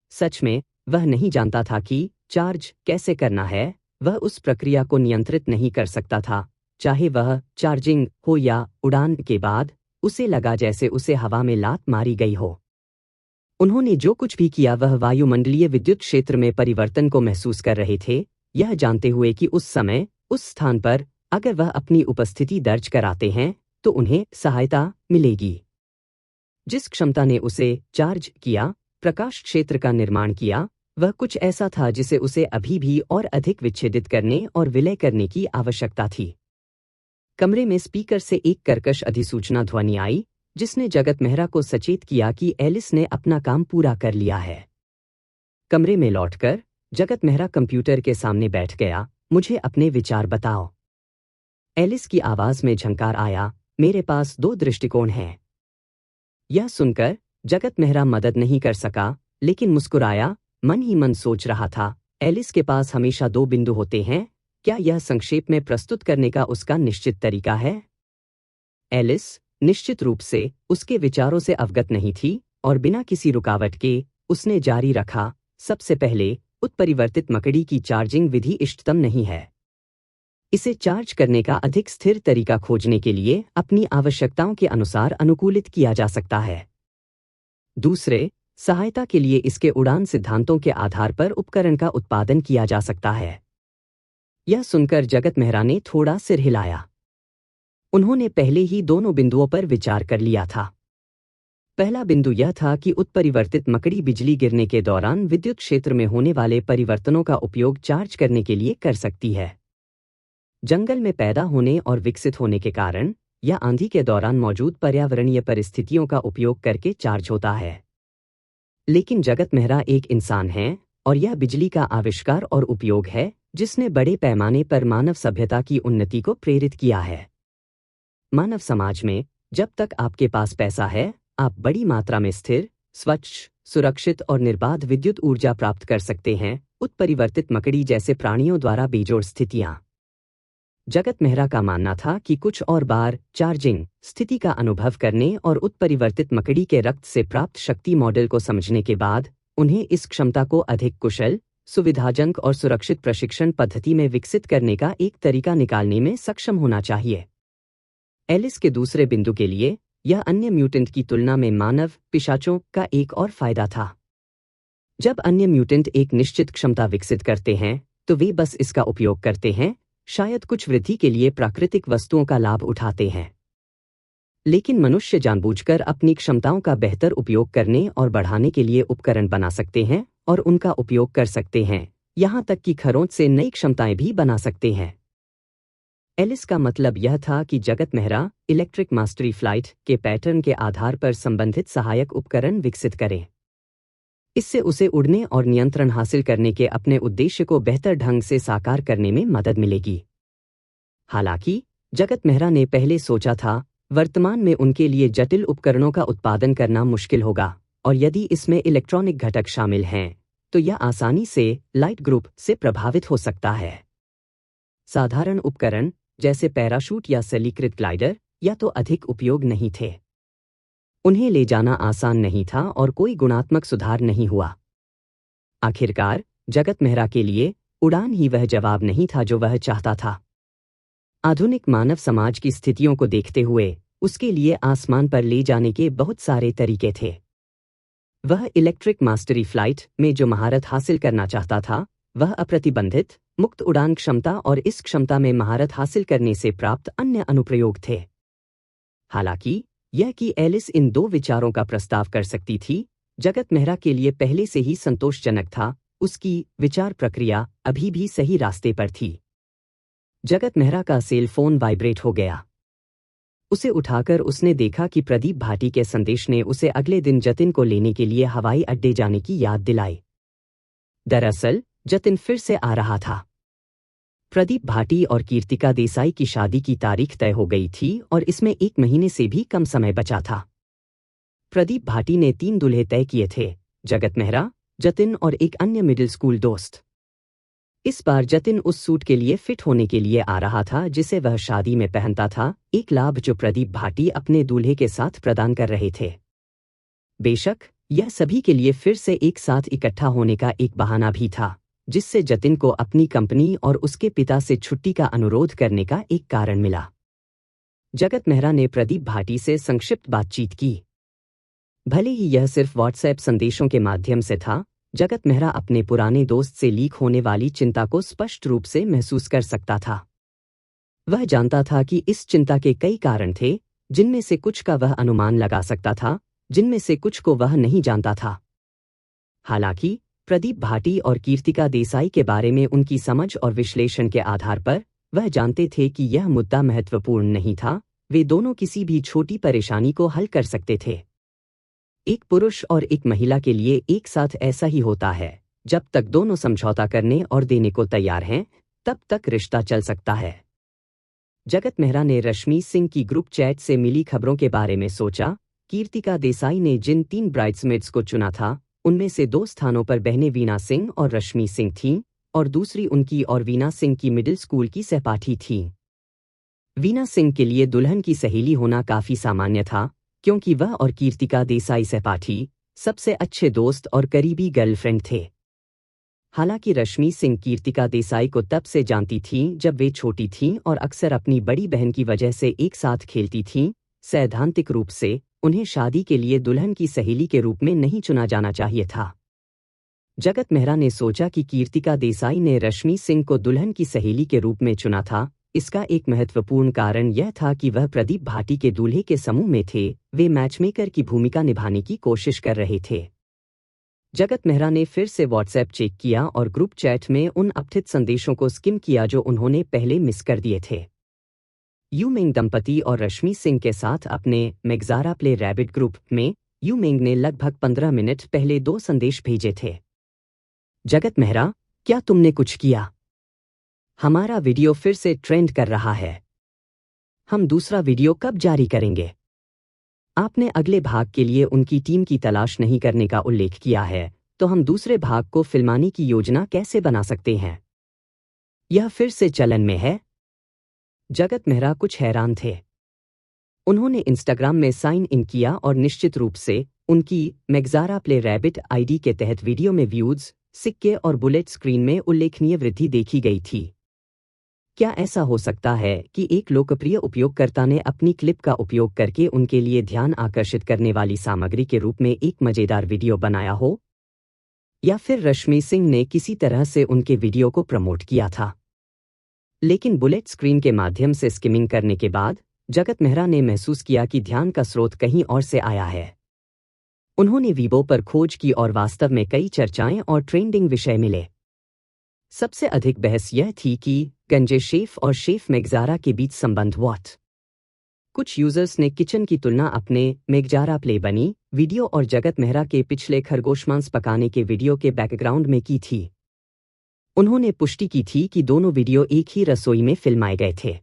सच में वह नहीं जानता था कि चार्ज कैसे करना है, वह उस प्रक्रिया को नियंत्रित नहीं कर सकता था, चाहे वह चार्जिंग हो या उड़ान के बाद उसे लगा जैसे उसे हवा में लात मारी गई हो। उन्होंने जो कुछ भी किया वह वायुमंडलीय विद्युत क्षेत्र में परिवर्तन को महसूस कर रहे थे, यह जानते हुए कि उस समय उस स्थान पर अगर वह अपनी उपस्थिति दर्ज कराते हैं तो उन्हें सहायता मिलेगी। जिस क्षमता ने उसे चार्ज किया, प्रकाश क्षेत्र का निर्माण किया, वह कुछ ऐसा था जिसे उसे अभी भी और अधिक विच्छेदित करने और विलय करने की आवश्यकता थी। कमरे में स्पीकर से एक कर्कश अधिसूचना ध्वनि आई, जिसने जगत मेहरा को सचेत किया कि एलिस ने अपना काम पूरा कर लिया है। कमरे में लौटकर जगत मेहरा कंप्यूटर के सामने बैठ गया। मुझे अपने विचार बताओ। एलिस की आवाज में झंकार आया, मेरे पास 2 दृष्टिकोण हैं। यह सुनकर जगत मेहरा मदद नहीं कर सका, लेकिन मुस्कुराया, मन ही मन सोच रहा था, एलिस के पास हमेशा 2 बिंदु होते हैं, क्या यह संक्षेप में प्रस्तुत करने का उसका निश्चित तरीका है? एलिस निश्चित रूप से उसके विचारों से अवगत नहीं थी और बिना किसी रुकावट के उसने जारी रखा, सबसे पहले उत्परिवर्तित मकड़ी की चार्जिंग विधि इष्टतम नहीं है। इसे चार्ज करने का अधिक स्थिर तरीका खोजने के लिए अपनी आवश्यकताओं के अनुसार अनुकूलित किया जा सकता है। दूसरे, सहायता के लिए इसके उड़ान सिद्धांतों के आधार पर उपकरण का उत्पादन किया जा सकता है। यह सुनकर जगत मेहरा ने थोड़ा सिर हिलाया। उन्होंने पहले ही दोनों बिंदुओं पर विचार कर लिया था। पहला बिंदु यह था कि उत्परिवर्तित मकड़ी बिजली गिरने के दौरान विद्युत क्षेत्र में होने वाले परिवर्तनों का उपयोग चार्ज करने के लिए कर सकती है। जंगल में पैदा होने और विकसित होने के कारण यह आंधी के दौरान मौजूद पर्यावरणीय परिस्थितियों का उपयोग करके चार्ज होता है। लेकिन जगत मेहरा एक इंसान है और यह बिजली का आविष्कार और उपयोग है जिसने बड़े पैमाने पर मानव सभ्यता की उन्नति को प्रेरित किया है। मानव समाज में जब तक आपके पास पैसा है, आप बड़ी मात्रा में स्थिर, स्वच्छ, सुरक्षित और निर्बाध विद्युत ऊर्जा प्राप्त कर सकते हैं। उत्परिवर्तित मकड़ी जैसे प्राणियों द्वारा बेजोड़ स्थितियां। जगत मेहरा का मानना था कि कुछ और बार चार्जिंग स्थिति का अनुभव करने और उत्परिवर्तित मकड़ी के रक्त से प्राप्त शक्ति मॉडल को समझने के बाद उन्हें इस क्षमता को अधिक कुशल, सुविधाजनक और सुरक्षित प्रशिक्षण पद्धति में विकसित करने का एक तरीका निकालने में सक्षम होना चाहिए। एलिस के दूसरे बिंदु के लिए यह अन्य म्यूटेंट की तुलना में मानव पिशाचों का एक और फायदा था। जब अन्य म्यूटेंट एक निश्चित क्षमता विकसित करते हैं तो वे बस इसका उपयोग करते हैं, शायद कुछ वृद्धि के लिए प्राकृतिक वस्तुओं का लाभ उठाते हैं। लेकिन मनुष्य जानबूझकर अपनी क्षमताओं का बेहतर उपयोग करने और बढ़ाने के लिए उपकरण बना सकते हैं और उनका उपयोग कर सकते हैं, यहां तक कि खरोंच से नई क्षमताएं भी बना सकते हैं। एलिस का मतलब यह था कि जगत मेहरा इलेक्ट्रिक मास्टरी फ्लाइट के पैटर्न के आधार पर संबंधित सहायक उपकरण विकसित करें। इससे उसे उड़ने और नियंत्रण हासिल करने के अपने उद्देश्य को बेहतर ढंग से साकार करने में मदद मिलेगी। हालांकि जगत मेहरा ने पहले सोचा था, वर्तमान में उनके लिए जटिल उपकरणों का उत्पादन करना मुश्किल होगा और यदि इसमें इलेक्ट्रॉनिक घटक शामिल हैं तो यह आसानी से लाइट ग्रुप से प्रभावित हो सकता है। साधारण उपकरण जैसे पैराशूट या सरलीकृत ग्लाइडर या तो अधिक उपयोग नहीं थे। उन्हें ले जाना आसान नहीं था और कोई गुणात्मक सुधार नहीं हुआ। आखिरकार जगत मेहरा के लिए उड़ान ही वह जवाब नहीं था जो वह चाहता था। आधुनिक मानव समाज की स्थितियों को देखते हुए उसके लिए आसमान पर ले जाने के बहुत सारे तरीके थे। वह इलेक्ट्रिक मास्टरी फ्लाइट में जो महारत हासिल करना चाहता था वह अप्रतिबंधित मुक्त उड़ान क्षमता और इस क्षमता में महारत हासिल करने से प्राप्त अन्य अनुप्रयोग थे। हालांकि यह कि एलिस इन दो विचारों का प्रस्ताव कर सकती थी, जगत मेहरा के लिए पहले से ही संतोषजनक था। उसकी विचार प्रक्रिया अभी भी सही रास्ते पर थी। जगत मेहरा का सेल फोन वाइब्रेट हो गया। उसे उठाकर उसने देखा कि प्रदीप भाटी के संदेश ने उसे अगले दिन जतिन को लेने के लिए हवाई अड्डे जाने की याद दिलाई। दरअसल जतिन फिर से आ रहा था। प्रदीप भाटी और कीर्तिका देसाई की शादी की तारीख तय हो गई थी और इसमें 1 महीने से भी कम समय बचा था। प्रदीप भाटी ने 3 दूल्हे तय किए थे, जगत मेहरा, जतिन और एक अन्य मिडिल स्कूल दोस्त। इस बार जतिन उस सूट के लिए फिट होने के लिए आ रहा था जिसे वह शादी में पहनता था, एक लाभ जो प्रदीप भाटी अपने दूल्हे के साथ प्रदान कर रहे थे। बेशक यह सभी के लिए फिर से एक साथ इकट्ठा होने का एक बहाना भी था, जिससे जतिन को अपनी कंपनी और उसके पिता से छुट्टी का अनुरोध करने का एक कारण मिला। जगत मेहरा ने प्रदीप भाटी से संक्षिप्त बातचीत की। भले ही यह सिर्फ व्हाट्सएप संदेशों के माध्यम से था, जगत मेहरा अपने पुराने दोस्त से लीक होने वाली चिंता को स्पष्ट रूप से महसूस कर सकता था। वह जानता था कि इस चिंता के कई कारण थे, जिनमें से कुछ का वह अनुमान लगा सकता था, जिनमें से कुछ को वह नहीं जानता था। हालांकि प्रदीप भाटी और कीर्तिका देसाई के बारे में उनकी समझ और विश्लेषण के आधार पर वह जानते थे कि यह मुद्दा महत्वपूर्ण नहीं था। वे दोनों किसी भी छोटी परेशानी को हल कर सकते थे। एक पुरुष और एक महिला के लिए एक साथ ऐसा ही होता है। जब तक दोनों समझौता करने और देने को तैयार हैं, तब तक रिश्ता चल सकता है। जगत मेहरा ने रश्मि सिंह की ग्रुप चैट से मिली खबरों के बारे में सोचा। कीर्तिका देसाई ने जिन 3 ब्राइड्समेड्स को चुना था, उनमें से 2 स्थानों पर बहनें वीना सिंह और रश्मि सिंह थीं और दूसरी उनकी और वीना सिंह की मिडिल स्कूल की सहपाठी थीं। वीना सिंह के लिए दुल्हन की सहेली होना काफी सामान्य था, क्योंकि वह और कीर्तिका देसाई सहपाठी सबसे अच्छे दोस्त और करीबी गर्लफ्रेंड थे। हालांकि रश्मि सिंह कीर्तिका देसाई को तब से जानती थीं जब वे छोटी थीं और अक्सर अपनी बड़ी बहन की वजह से एक साथ खेलती थीं। सैद्धांतिक रूप से उन्हें शादी के लिए दुल्हन की सहेली के रूप में नहीं चुना जाना चाहिए था। जगत मेहरा ने सोचा कि कीर्तिका देसाई ने रश्मि सिंह को दुल्हन की सहेली के रूप में चुना था। इसका एक महत्वपूर्ण कारण यह था कि वह प्रदीप भाटी के दूल्हे के समूह में थे। वे मैचमेकर की भूमिका निभाने की कोशिश कर रहे थे। जगत मेहरा ने फिर से व्हाट्सएप चेक किया और ग्रुप चैट में उन अपठित संदेशों को स्किम किया जो उन्होंने पहले मिस कर दिए थे। यू मिंग दंपति और रश्मि सिंह के साथ अपने मेगजारा प्ले रैबिट ग्रुप में यू मिंग ने लगभग 15 मिनट पहले 2 संदेश भेजे थे। जगत मेहरा, क्या तुमने कुछ किया? हमारा वीडियो फिर से ट्रेंड कर रहा है। हम दूसरा वीडियो कब जारी करेंगे? आपने अगले भाग के लिए उनकी टीम की तलाश नहीं करने का उल्लेख किया है, तो हम दूसरे भाग को फिल्माने की योजना कैसे बना सकते हैं? यह फिर से चलन में है? जगत मेहरा कुछ हैरान थे। उन्होंने इंस्टाग्राम में साइन इन किया और निश्चित रूप से उनकी मेगजारा प्ले रैबिट आईडी के तहत वीडियो में व्यूज, सिक्के और बुलेट स्क्रीन में उल्लेखनीय वृद्धि देखी गई थी। क्या ऐसा हो सकता है कि एक लोकप्रिय उपयोगकर्ता ने अपनी क्लिप का उपयोग करके उनके लिए ध्यान आकर्षित करने वाली सामग्री के रूप में एक मजेदार वीडियो बनाया हो? या फिर रश्मि सिंह ने किसी तरह से उनके वीडियो को प्रमोट किया था? लेकिन बुलेट स्क्रीन के माध्यम से स्किमिंग करने के बाद जगत मेहरा ने महसूस किया कि ध्यान का स्रोत कहीं और से आया है। उन्होंने वीबो पर खोज की और वास्तव में कई चर्चाएं और ट्रेंडिंग विषय मिले। सबसे अधिक बहस यह थी कि गंजे शेफ और शेफ मेगजारा के बीच संबंध व्हाट। कुछ यूजर्स ने किचन की तुलना अपने मेगजारा प्ले बनी वीडियो और जगत मेहरा के पिछले खरगोश मांस पकाने के वीडियो के बैकग्राउंड में की थी। उन्होंने पुष्टि की थी कि दोनों वीडियो एक ही रसोई में फिल्माए गए थे।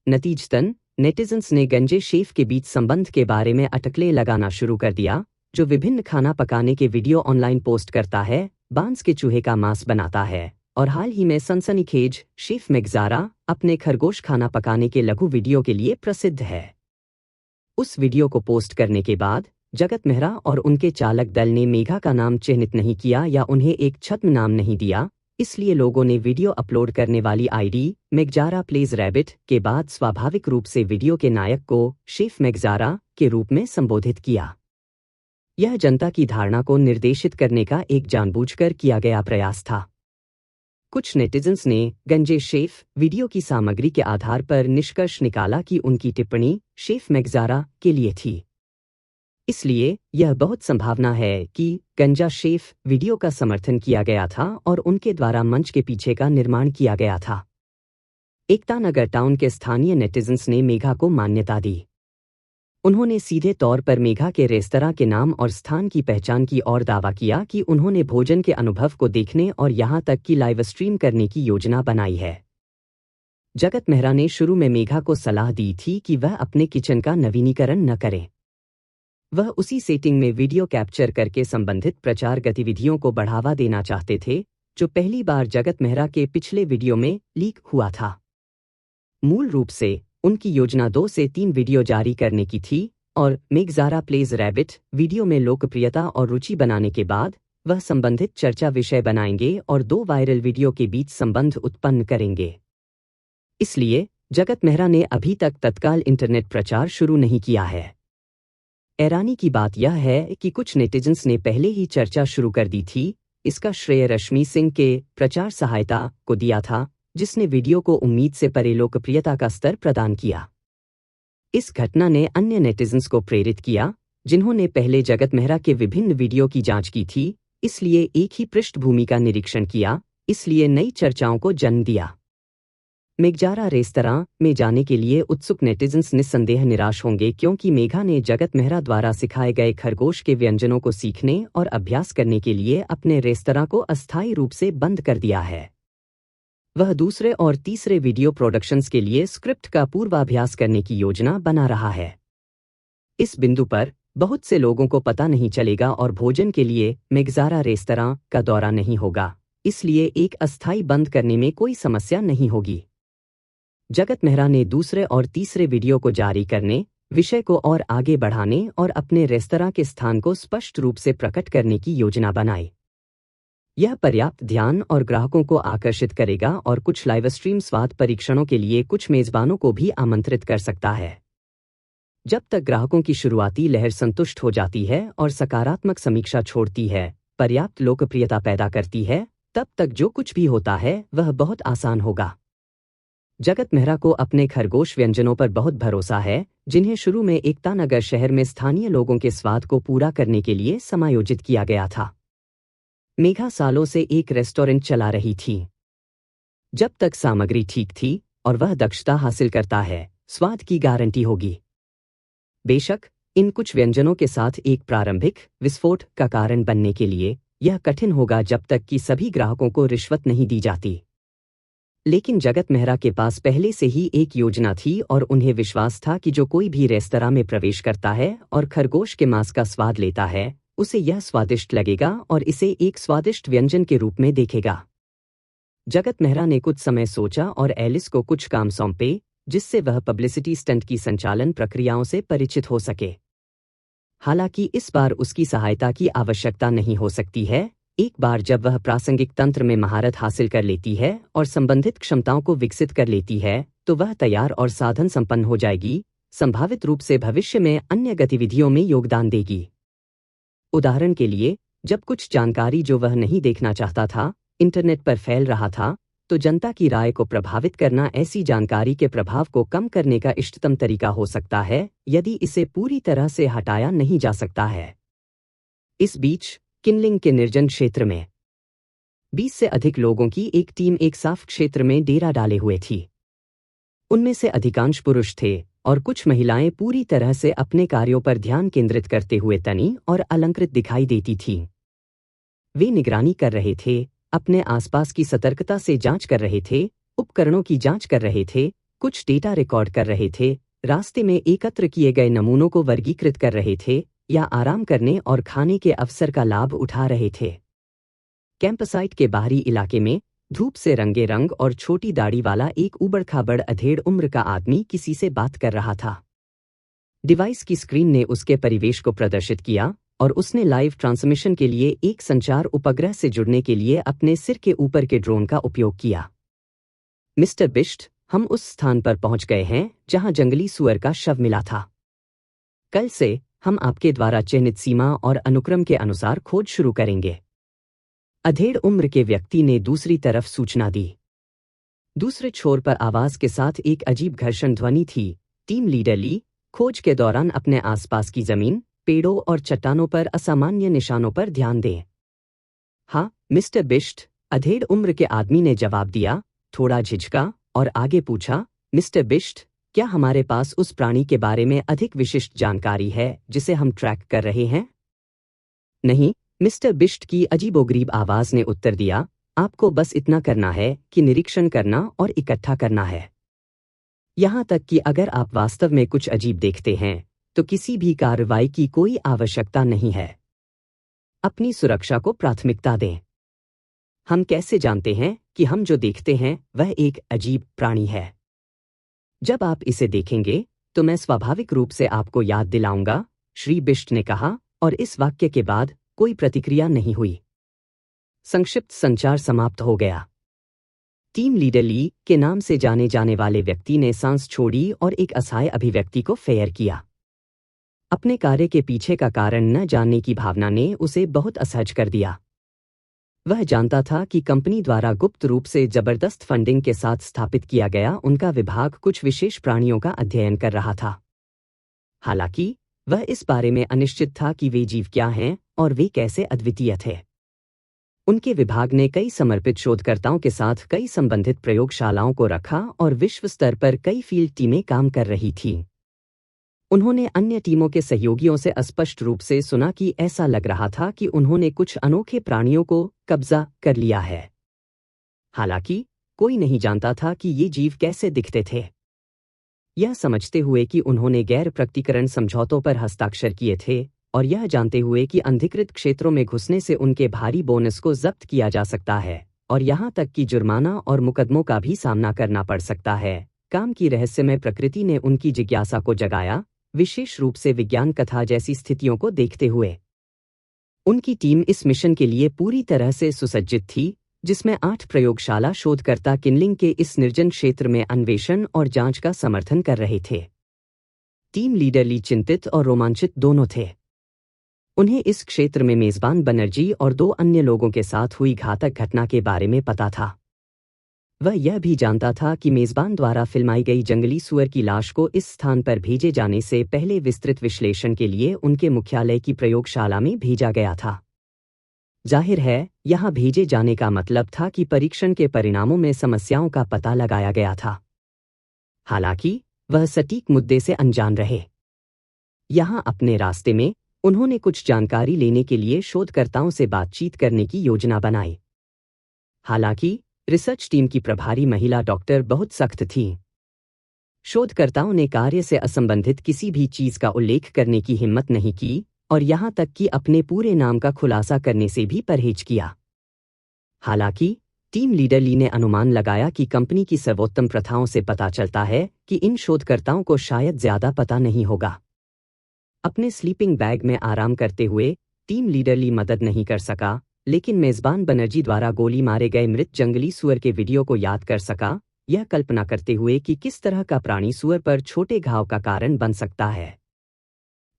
नतीजतन नेटिजन्स ने गंजे शेफ के बीच संबंध के बारे में अटकलें लगाना शुरू कर दिया, जो विभिन्न खाना पकाने के वीडियो ऑनलाइन पोस्ट करता है, बांस के चूहे का मांस बनाता है और हाल ही में सनसनीखेज शेफ मेगजारा अपने खरगोश खाना पकाने के लघु वीडियो के लिए प्रसिद्ध है। उस वीडियो को पोस्ट करने के बाद जगत मेहरा और उनके चालक दल ने मेघा का नाम चिह्नित नहीं किया या उन्हें एक छद्म नाम नहीं दिया, इसलिए लोगों ने वीडियो अपलोड करने वाली आईडी मेगजारा प्लेज रैबिट के बाद स्वाभाविक रूप से वीडियो के नायक को शेफ मेगजारा के रूप में संबोधित किया। यह जनता की धारणा को निर्देशित करने का एक जानबूझकर किया गया प्रयास था। कुछ नेटिजन्स ने गंजे शेफ वीडियो की सामग्री के आधार पर निष्कर्ष निकाला कि उनकी टिप्पणी शेफ मेगजारा के लिए थी। इसलिए यह बहुत संभावना है कि गंजा शेफ वीडियो का समर्थन किया गया था और उनके द्वारा मंच के पीछे का निर्माण किया गया था। एकता नगर टाउन के स्थानीय नेटिजन्स ने मेघा को मान्यता दी। उन्होंने सीधे तौर पर मेघा के रेस्तरां के नाम और स्थान की पहचान की और दावा किया कि उन्होंने भोजन के अनुभव को देखने और यहां तक कि लाइव स्ट्रीम करने की योजना बनाई है। जगत मेहरा ने शुरू में मेघा को सलाह दी थी कि वह अपने किचन का नवीनीकरण न करे। वह उसी सेटिंग में वीडियो कैप्चर करके संबंधित प्रचार गतिविधियों को बढ़ावा देना चाहते थे, जो पहली बार जगत मेहरा के पिछले वीडियो में लीक हुआ था। मूल रूप से उनकी योजना 2 से 3 वीडियो जारी करने की थी और मेगजारा प्लेज रैबिट वीडियो में लोकप्रियता और रुचि बनाने के बाद वह संबंधित चर्चा विषय बनाएंगे और 2 वायरल वीडियो के बीच संबंध उत्पन्न करेंगे। इसलिए जगत मेहरा ने अभी तक तत्काल इंटरनेट प्रचार शुरू नहीं किया है। हैरानी की बात यह है कि कुछ नेटिजन्स ने पहले ही चर्चा शुरू कर दी थी। इसका श्रेय रश्मि सिंह के प्रचार सहायता को दिया था, जिसने वीडियो को उम्मीद से परे लोकप्रियता का स्तर प्रदान किया। इस घटना ने अन्य नेटिजन्स को प्रेरित किया, जिन्होंने पहले जगत मेहरा के विभिन्न वीडियो की जांच की थी, इसलिए एक ही पृष्ठभूमि का निरीक्षण किया, इसलिए नई चर्चाओं को जन्म दिया। मेगजारा रेस्तरां में जाने के लिए उत्सुक नेटिजन्स निस्संदेह निराश होंगे, क्योंकि मेघा ने जगत मेहरा द्वारा सिखाए गए खरगोश के व्यंजनों को सीखने और अभ्यास करने के लिए अपने रेस्तरां को अस्थायी रूप से बंद कर दिया है। वह दूसरे और तीसरे वीडियो प्रोडक्शंस के लिए स्क्रिप्ट का पूर्वाभ्यास करने की योजना बना रहा है। इस बिंदु पर बहुत से लोगों को पता नहीं चलेगा और भोजन के लिए मेगजारा रेस्तरां का दौरा नहीं होगा, इसलिए एक अस्थायी बंद करने में कोई समस्या नहीं होगी। जगत मेहरा ने दूसरे और तीसरे वीडियो को जारी करने, विषय को और आगे बढ़ाने और अपने रेस्तरां के स्थान को स्पष्ट रूप से प्रकट करने की योजना बनाई। यह पर्याप्त ध्यान और ग्राहकों को आकर्षित करेगा और कुछ लाइव स्ट्रीम स्वाद परीक्षणों के लिए कुछ मेजबानों को भी आमंत्रित कर सकता है। जब तक ग्राहकों की शुरुआती लहर संतुष्ट हो जाती है और सकारात्मक समीक्षा छोड़ती है, पर्याप्त लोकप्रियता पैदा करती है, तब तक जो कुछ भी होता है वह बहुत आसान होगा। जगत मेहरा को अपने खरगोश व्यंजनों पर बहुत भरोसा है, जिन्हें शुरू में एकता नगर शहर में स्थानीय लोगों के स्वाद को पूरा करने के लिए समायोजित किया गया था। मेघा सालों से एक रेस्टोरेंट चला रही थी। जब तक सामग्री ठीक थी और वह दक्षता हासिल करता है, स्वाद की गारंटी होगी। बेशक, इन कुछ व्यंजनों के साथ एक प्रारंभिक विस्फोट का कारण बनने के लिए यह कठिन होगा जब तक कि सभी ग्राहकों को रिश्वत नहीं दी जाती। लेकिन जगत मेहरा के पास पहले से ही एक योजना थी और उन्हें विश्वास था कि जो कोई भी रेस्तरां में प्रवेश करता है और खरगोश के मांस का स्वाद लेता है, उसे यह स्वादिष्ट लगेगा और इसे एक स्वादिष्ट व्यंजन के रूप में देखेगा। जगत मेहरा ने कुछ समय सोचा और एलिस को कुछ काम सौंपे, जिससे वह पब्लिसिटी स्टंट की संचालन प्रक्रियाओं से परिचित हो सके। हालांकि इस बार उसकी सहायता की आवश्यकता नहीं हो सकती है। एक बार जब वह प्रासंगिक तंत्र में महारत हासिल कर लेती है और संबंधित क्षमताओं को विकसित कर लेती है, तो वह तैयार और साधन संपन्न हो जाएगी, संभावित रूप से भविष्य में अन्य गतिविधियों में योगदान देगी। उदाहरण के लिए, जब कुछ जानकारी जो वह नहीं देखना चाहता था, इंटरनेट पर फैल रहा था, तो जनता की राय को प्रभावित करना ऐसी जानकारी के प्रभाव को कम करने का इष्टतम तरीका हो सकता है, यदि इसे पूरी तरह से हटाया नहीं जा सकता है। इस बीच किनलिंग के निर्जन क्षेत्र में 20 से अधिक लोगों की एक टीम एक साफ क्षेत्र में डेरा डाले हुए थी। उनमें से अधिकांश पुरुष थे और कुछ महिलाएं पूरी तरह से अपने कार्यों पर ध्यान केंद्रित करते हुए तनी और अलंकृत दिखाई देती थीं। वे निगरानी कर रहे थे, अपने आसपास की सतर्कता से जांच कर रहे थे, उपकरणों की जांच कर रहे थे, कुछ डेटा रिकॉर्ड कर रहे थे, रास्ते में एकत्र किए गए नमूनों को वर्गीकृत कर रहे थे या आराम करने और खाने के अवसर का लाभ उठा रहे थे। कैंपसाइट के बाहरी इलाके में धूप से रंगे रंग और छोटी दाढ़ी वाला एक उबड़-खाबड़ अधेड़ उम्र का आदमी किसी से बात कर रहा था। डिवाइस की स्क्रीन ने उसके परिवेश को प्रदर्शित किया और उसने लाइव ट्रांसमिशन के लिए एक संचार उपग्रह से जुड़ने के लिए अपने सिर के ऊपर के ड्रोन का उपयोग किया। मिस्टर बिष्ट, हम उस स्थान पर पहुंच गए हैं जहां जंगली सुअर का शव मिला था। कल से हम आपके द्वारा चिह्नित सीमा और अनुक्रम के अनुसार खोज शुरू करेंगे। अधेड़ उम्र के व्यक्ति ने दूसरी तरफ सूचना दी। दूसरे छोर पर आवाज के साथ एक अजीब घर्षण ध्वनि थी। टीम लीडर ली, खोज के दौरान अपने आसपास की जमीन, पेड़ों और चट्टानों पर असामान्य निशानों पर ध्यान दें। हाँ, मिस्टर बिष्ट, अधेड़ उम्र के आदमी ने जवाब दिया, थोड़ा झिझका और आगे पूछा, मिस्टर बिष्ट, क्या हमारे पास उस प्राणी के बारे में अधिक विशिष्ट जानकारी है जिसे हम ट्रैक कर रहे हैं? नहीं, मिस्टर बिष्ट की अजीबोगरीब आवाज ने उत्तर दिया, आपको बस इतना करना है कि निरीक्षण करना और इकट्ठा करना है। यहां तक कि अगर आप वास्तव में कुछ अजीब देखते हैं, तो किसी भी कार्रवाई की कोई आवश्यकता नहीं है। अपनी सुरक्षा को प्राथमिकता दें। हम कैसे जानते हैं कि हम जो देखते हैं वह एक अजीब प्राणी है? जब आप इसे देखेंगे, तो मैं स्वाभाविक रूप से आपको याद दिलाऊंगा, श्री बिष्ट ने कहा, और इस वाक्य के बाद कोई प्रतिक्रिया नहीं हुई। संक्षिप्त संचार समाप्त हो गया। टीम लीडर ली के नाम से जाने जाने वाले व्यक्ति ने सांस छोड़ी और एक असहाय अभिव्यक्ति को फेयर किया। अपने कार्य के पीछे का कारण न जानने की भावना ने उसे बहुत असहज कर दिया। वह जानता था कि कंपनी द्वारा गुप्त रूप से जबरदस्त फंडिंग के साथ स्थापित किया गया उनका विभाग कुछ विशेष प्राणियों का अध्ययन कर रहा था। हालांकि वह इस बारे में अनिश्चित था कि वे जीव क्या हैं और वे कैसे अद्वितीय थे। उनके विभाग ने कई समर्पित शोधकर्ताओं के साथ कई संबंधित प्रयोगशालाओं को रखा और विश्व स्तर पर कई फील्ड टीमें काम कर रही थीं। उन्होंने अन्य टीमों के सहयोगियों से स्पष्ट रूप से सुना कि ऐसा लग रहा था कि उन्होंने कुछ अनोखे प्राणियों को कब्जा कर लिया है। हालांकि कोई नहीं जानता था कि ये जीव कैसे दिखते थे। यह समझते हुए कि उन्होंने गैर प्रकटीकरण समझौतों पर हस्ताक्षर किए थे और यह जानते हुए कि अनधिकृत क्षेत्रों में घुसने से उनके भारी बोनस को जब्त किया जा सकता है और यहां तक कि जुर्माना और मुकदमों का भी सामना करना पड़ सकता है, काम की रहस्यमय प्रकृति ने उनकी जिज्ञासा को जगाया, विशेष रूप से विज्ञान कथा जैसी स्थितियों को देखते हुए। उनकी टीम इस मिशन के लिए पूरी तरह से सुसज्जित थी, जिसमें 8 प्रयोगशाला शोधकर्ता किनलिंग के इस निर्जन क्षेत्र में अन्वेषण और जांच का समर्थन कर रहे थे। टीम लीडर ली चिंतित और रोमांचित दोनों थे। उन्हें इस क्षेत्र में मेजबान बनर्जी और 2 अन्य लोगों के साथ हुई घातक घटना के बारे में पता था। वह यह भी जानता था कि मेजबान द्वारा फिल्माई गई जंगली सूअर की लाश को इस स्थान पर भेजे जाने से पहले विस्तृत विश्लेषण के लिए उनके मुख्यालय की प्रयोगशाला में भेजा गया था। जाहिर है, यहां भेजे जाने का मतलब था कि परीक्षण के परिणामों में समस्याओं का पता लगाया गया था। हालांकि वह सटीक मुद्दे से अनजान रहे। यहां अपने रास्ते में उन्होंने कुछ जानकारी लेने के लिए शोधकर्ताओं से बातचीत करने की योजना बनाई। हालांकि रिसर्च टीम की प्रभारी महिला डॉक्टर बहुत सख्त थी। शोधकर्ताओं ने कार्य से असंबंधित किसी भी चीज का उल्लेख करने की हिम्मत नहीं की और यहां तक कि अपने पूरे नाम का खुलासा करने से भी परहेज किया। हालांकि टीम लीडर ली ने अनुमान लगाया कि कंपनी की सर्वोत्तम प्रथाओं से पता चलता है कि इन शोधकर्ताओं को शायद ज्यादा पता नहीं होगा। अपने स्लीपिंग बैग में आराम करते हुए टीम लीडर ली मदद नहीं कर सका, लेकिन मेजबान बनर्जी द्वारा गोली मारे गए मृत जंगली सूअर के वीडियो को याद कर सका, यह कल्पना करते हुए कि किस तरह का प्राणी सूअर पर छोटे घाव का कारण बन सकता है।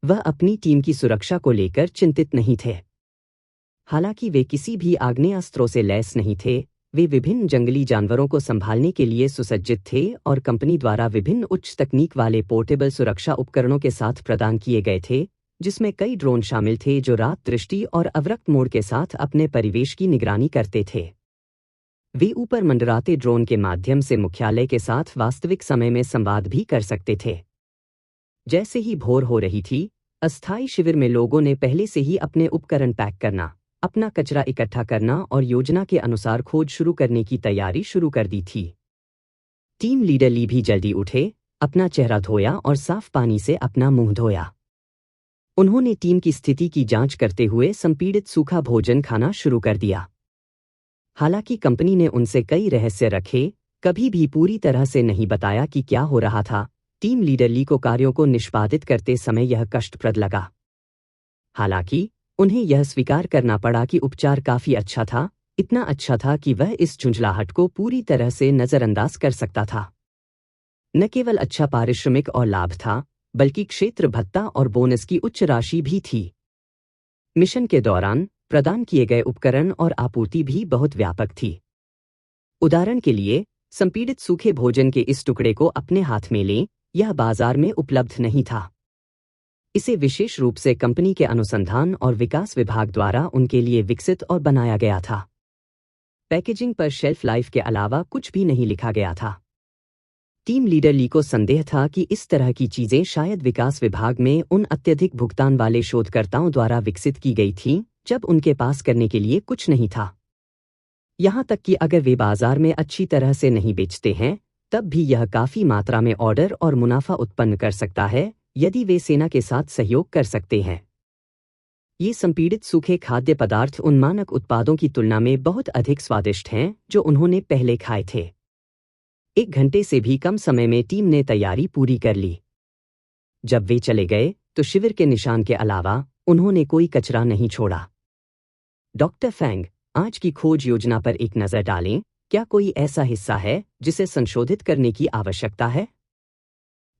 वह अपनी टीम की सुरक्षा को लेकर चिंतित नहीं थे। हालांकि वे किसी भी आग्नेयास्त्रों से लैस नहीं थे, वे विभिन्न जंगली जानवरों को संभालने के लिए सुसज्जित थे और कंपनी द्वारा विभिन्न उच्च तकनीक वाले पोर्टेबल सुरक्षा उपकरणों के साथ प्रदान किए गए थे, जिसमें कई ड्रोन शामिल थे जो रात दृष्टि और अवरक्त मोड के साथ अपने परिवेश की निगरानी करते थे। वे ऊपर मंडराते ड्रोन के माध्यम से मुख्यालय के साथ वास्तविक समय में संवाद भी कर सकते थे। जैसे ही भोर हो रही थी, अस्थायी शिविर में लोगों ने पहले से ही अपने उपकरण पैक करना, अपना कचरा इकट्ठा करना और योजना के अनुसार खोज शुरू करने की तैयारी शुरू कर दी थी। टीम लीडर ली भी जल्दी उठे, अपना चेहरा धोया और साफ पानी से अपना मुंह धोया। उन्होंने टीम की स्थिति की जांच करते हुए संपीड़ित सूखा भोजन खाना शुरू कर दिया। हालांकि कंपनी ने उनसे कई रहस्य रखे, कभी भी पूरी तरह से नहीं बताया कि क्या हो रहा था। टीम लीडर ली को कार्यों को निष्पादित करते समय यह कष्टप्रद लगा। हालांकि उन्हें यह स्वीकार करना पड़ा कि उपचार काफी अच्छा था, इतना अच्छा था कि वह इस झुंझलाहट को पूरी तरह से नजरअंदाज कर सकता था। न केवल अच्छा पारिश्रमिक और लाभ था, बल्कि क्षेत्र भत्ता और बोनस की उच्च राशि भी थी। मिशन के दौरान प्रदान किए गए उपकरण और आपूर्ति भी बहुत व्यापक थी। उदाहरण के लिए, संपीड़ित सूखे भोजन के इस टुकड़े को अपने हाथ में लें, यह बाजार में उपलब्ध नहीं था। इसे विशेष रूप से कंपनी के अनुसंधान और विकास विभाग द्वारा उनके लिए विकसित और बनाया गया था। पैकेजिंग पर शेल्फ लाइफ के अलावा कुछ भी नहीं लिखा गया था। टीम लीडर ली को संदेह था कि इस तरह की चीजें शायद विकास विभाग में उन अत्यधिक भुगतान वाले शोधकर्ताओं द्वारा विकसित की गई थीं, जब उनके पास करने के लिए कुछ नहीं था। यहां तक कि अगर वे बाजार में अच्छी तरह से नहीं बेचते हैं, तब भी यह काफी मात्रा में ऑर्डर और मुनाफा उत्पन्न कर सकता है, यदि वे सेना के साथ सहयोग कर सकते हैं। ये संपीड़ित सूखे खाद्य पदार्थ उन मानक उत्पादों की तुलना में बहुत अधिक स्वादिष्ट हैं जो उन्होंने पहले खाए थे। 1 घंटे से भी कम समय में टीम ने तैयारी पूरी कर ली। जब वे चले गए तो शिविर के निशान के अलावा उन्होंने कोई कचरा नहीं छोड़ा। डॉक्टर फैंग, आज की खोज योजना पर एक नज़र डालें, क्या कोई ऐसा हिस्सा है जिसे संशोधित करने की आवश्यकता है?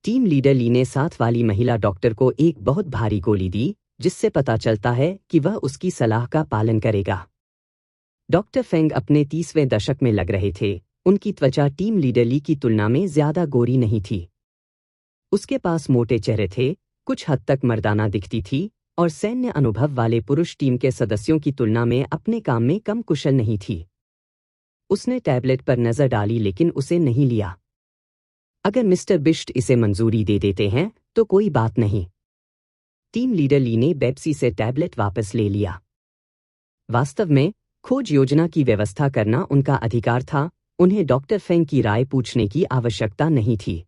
टीम लीडर ली ने साथ वाली महिला डॉक्टर को एक बहुत भारी गोली दी, जिससे पता चलता है कि वह उसकी सलाह का पालन करेगा। डॉक्टर फेंग अपने 30वें दशक में लग रहे थे। उनकी त्वचा टीम लीडर ली की तुलना में ज्यादा गोरी नहीं थी। उसके पास मोटे चेहरे थे, कुछ हद तक मर्दाना दिखती थी और सैन्य अनुभव वाले पुरुष टीम के सदस्यों की तुलना में अपने काम में कम कुशल नहीं थी। उसने टैबलेट पर नजर डाली लेकिन उसे नहीं लिया। अगर मिस्टर बिश्ट इसे मंजूरी दे देते हैं तो कोई बात नहीं। टीम लीडर ली ने बेप्सी से टैबलेट वापस ले लिया। वास्तव में खोज योजना की व्यवस्था करना उनका अधिकार था, उन्हें डॉक्टर फेंग की राय पूछने की आवश्यकता नहीं थी।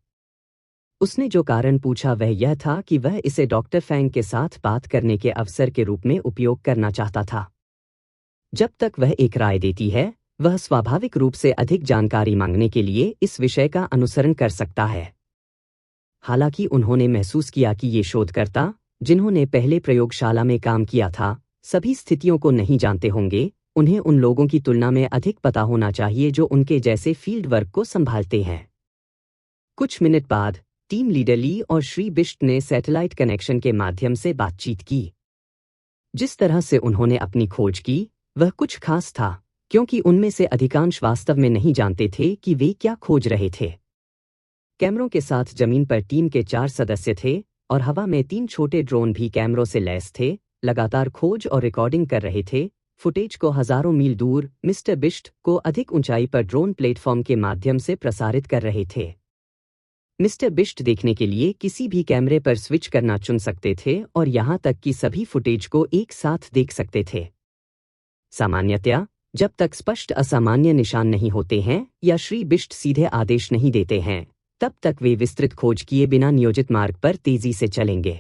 उसने जो कारण पूछा वह यह था कि वह इसे डॉक्टर फेंग के साथ बात करने के अवसर के रूप में उपयोग करना चाहता था। जब तक वह एक राय देती है, वह स्वाभाविक रूप से अधिक जानकारी मांगने के लिए इस विषय का अनुसरण कर सकता है। हालांकि उन्होंने महसूस किया कि ये शोधकर्ता, जिन्होंने पहले प्रयोगशाला में काम किया था, सभी स्थितियों को नहीं जानते होंगे। उन्हें उन लोगों की तुलना में अधिक पता होना चाहिए जो उनके जैसे फील्ड वर्क को संभालते हैं। कुछ मिनट बाद टीम लीडर ली और श्री बिष्ट ने सैटेलाइट कनेक्शन के माध्यम से बातचीत की। जिस तरह से उन्होंने अपनी खोज की वह कुछ खास था, क्योंकि उनमें से अधिकांश वास्तव में नहीं जानते थे कि वे क्या खोज रहे थे। कैमरों के साथ जमीन पर टीम के 4 सदस्य थे और हवा में 3 छोटे ड्रोन भी कैमरों से लैस थे, लगातार खोज और रिकॉर्डिंग कर रहे थे। फुटेज को हजारों मील दूर मिस्टर बिष्ट को अधिक ऊंचाई पर ड्रोन प्लेटफॉर्म के माध्यम से प्रसारित कर रहे थे। मिस्टर बिष्ट देखने के लिए किसी भी कैमरे पर स्विच करना चुन सकते थे और यहां तक कि सभी फुटेज को एक साथ देख सकते थे। सामान्यतया जब तक स्पष्ट असामान्य निशान नहीं होते हैं या श्री बिष्ट सीधे आदेश नहीं देते हैं, तब तक वे विस्तृत खोज किए बिना नियोजित मार्ग पर तेजी से चलेंगे।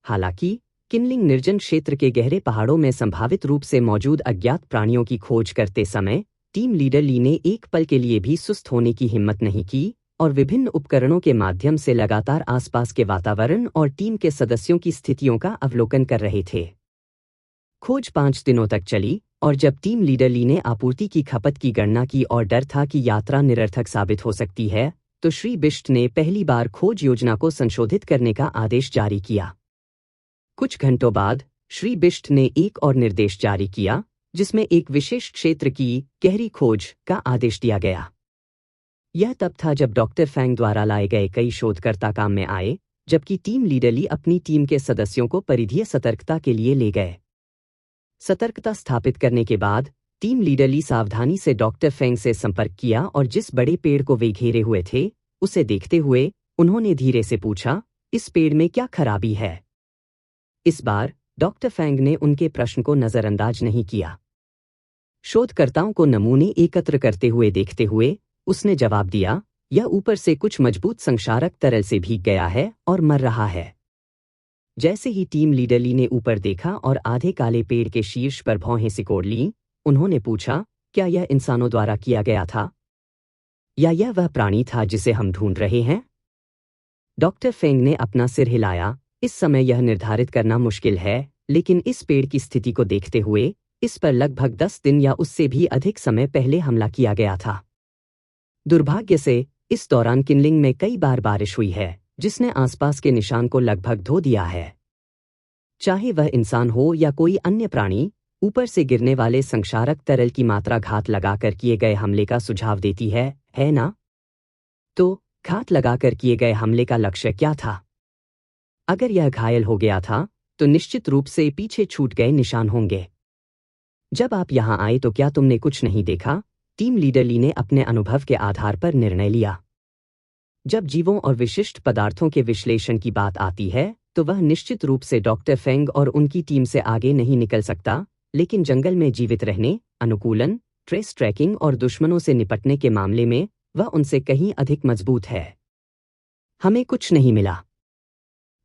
हालांकि किनलिंग निर्जन क्षेत्र के गहरे पहाड़ों में संभावित रूप से मौजूद अज्ञात प्राणियों की खोज करते समय टीम लीडर ली ने एक पल के लिए भी सुस्त होने की हिम्मत नहीं की और विभिन्न उपकरणों के माध्यम से लगातार आसपास के वातावरण और टीम के सदस्यों की स्थितियों का अवलोकन कर रहे थे। खोज 5 दिनों तक चली और जब टीम लीडर ली ने आपूर्ति की खपत की गणना की और डर था कि यात्रा निरर्थक साबित हो सकती है, तो श्री बिष्ट ने पहली बार खोज योजना को संशोधित करने का आदेश जारी किया। कुछ घंटों बाद श्री बिष्ट ने एक और निर्देश जारी किया, जिसमें एक विशेष क्षेत्र की गहरी खोज का आदेश दिया गया। यह तब था जब डॉक्टर फैंग द्वारा लाए गए कई शोधकर्ता काम में आए, जबकि टीम लीडर ली अपनी टीम के सदस्यों को परिधीय सतर्कता के लिए ले गए। सतर्कता स्थापित करने के बाद टीम लीडर ली सावधानी से डॉक्टर फैंग से संपर्क किया और जिस बड़े पेड़ को वे घेरे हुए थे उसे देखते हुए उन्होंने धीरे से पूछा, इस पेड़ में क्या खराबी है? इस बार डॉक्टर फैंग ने उनके प्रश्न को नजरअंदाज नहीं किया। शोधकर्ताओं को नमूने एकत्र करते हुए देखते हुए उसने जवाब दिया, यह ऊपर से कुछ मजबूत संक्षारक तरल से भीग गया है और मर रहा है। जैसे ही टीम लीडर ली ने ऊपर देखा और आधे काले पेड़ के शीर्ष पर भौहें सिकोड़ लीं, उन्होंने पूछा, क्या यह इंसानों द्वारा किया गया था या यह वह प्राणी था जिसे हम ढूंढ रहे हैं? डॉक्टर फेंग ने अपना सिर हिलाया। इस समय यह निर्धारित करना मुश्किल है, लेकिन इस पेड़ की स्थिति को देखते हुए इस पर लगभग 10 दिन या उससे भी अधिक समय पहले हमला किया गया था। दुर्भाग्य से इस दौरान किनलिंग में कई बार बारिश हुई है, जिसने आसपास के निशान को लगभग धो दिया है। चाहे वह इंसान हो या कोई अन्य प्राणी, ऊपर से गिरने वाले संक्षारक तरल की मात्रा घात लगाकर किए गए हमले का सुझाव देती है ना? तो घात लगाकर किए गए हमले का लक्ष्य क्या था? अगर यह घायल हो गया था तो निश्चित रूप से पीछे छूट गए निशान होंगे। जब आप यहां आए तो क्या तुमने कुछ नहीं देखा? टीम लीडर ली ने अपने अनुभव के आधार पर निर्णय लिया। जब जीवों और विशिष्ट पदार्थों के विश्लेषण की बात आती है तो वह निश्चित रूप से डॉक्टर फेंग और उनकी टीम से आगे नहीं निकल सकता, लेकिन जंगल में जीवित रहने, अनुकूलन, ट्रेस ट्रैकिंग और दुश्मनों से निपटने के मामले में वह उनसे कहीं अधिक मजबूत है। हमें कुछ नहीं मिला।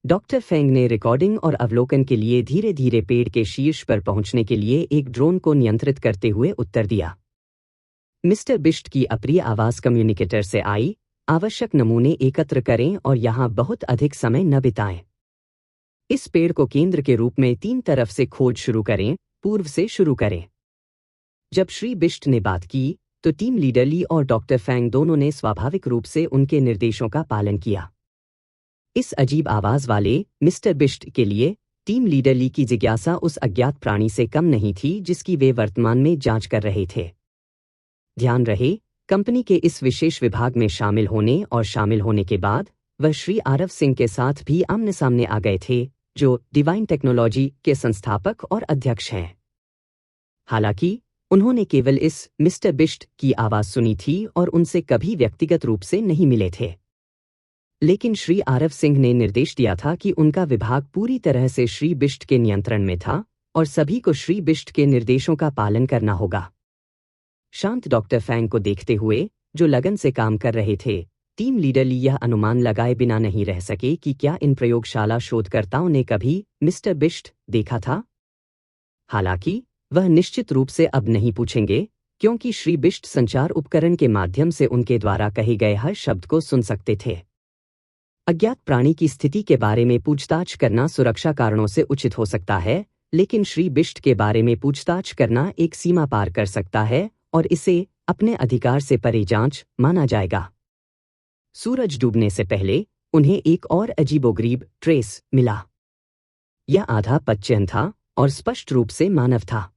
डॉक्टर फेंग ने रिकॉर्डिंग और अवलोकन के लिए धीरे धीरे पेड़ के शीर्ष पर पहुंचने के लिए एक ड्रोन को नियंत्रित करते हुए उत्तर दिया। मिस्टर बिष्ट की अप्रिय आवाज कम्युनिकेटर से आई, आवश्यक नमूने एकत्र करें और यहां बहुत अधिक समय न बिताएं। इस पेड़ को केंद्र के रूप में 3 तरफ से खोज शुरू करें, पूर्व से शुरू करें। जब श्री बिष्ट ने बात की तो टीम लीडर ली और डॉक्टर फैंग दोनों ने स्वाभाविक रूप से उनके निर्देशों का पालन किया। इस अजीब आवाज वाले मिस्टर बिष्ट के लिए टीम लीडर ली की जिज्ञासा उस अज्ञात प्राणी से कम नहीं थी जिसकी वे वर्तमान में जांच कर रहे थे। ध्यान रहे, कंपनी के इस विशेष विभाग में शामिल होने के बाद वह श्री आरव सिंह के साथ भी आमने सामने आ गए थे, जो डिवाइन टेक्नोलॉजी के संस्थापक और अध्यक्ष हैं। हालांकि उन्होंने केवल इस मिस्टर बिष्ट की आवाज सुनी थी और उनसे कभी व्यक्तिगत रूप से नहीं मिले थे। लेकिन श्री आरव सिंह ने निर्देश दिया था कि उनका विभाग पूरी तरह से श्री बिष्ट के नियंत्रण में था और सभी को श्री बिष्ट के निर्देशों का पालन करना होगा। शांत डॉक्टर फैंग को देखते हुए, जो लगन से काम कर रहे थे, टीम लीडर ली यह अनुमान लगाए बिना नहीं रह सके कि क्या इन प्रयोगशाला शोधकर्ताओं ने कभी मिस्टर बिष्ट देखा था। हालांकि वह निश्चित रूप से अब नहीं पूछेंगे, क्योंकि श्री बिष्ट संचार उपकरण के माध्यम से उनके द्वारा कहे गए हर शब्द को सुन सकते थे। अज्ञात प्राणी की स्थिति के बारे में पूछताछ करना सुरक्षा कारणों से उचित हो सकता है, लेकिन श्री बिष्ट के बारे में पूछताछ करना एक सीमा पार कर सकता है और इसे अपने अधिकार से परे जांच माना जाएगा। सूरज डूबने से पहले उन्हें एक और अजीबोगरीब ट्रेस मिला। यह आधा पतचिह्न था और स्पष्ट रूप से मानव था।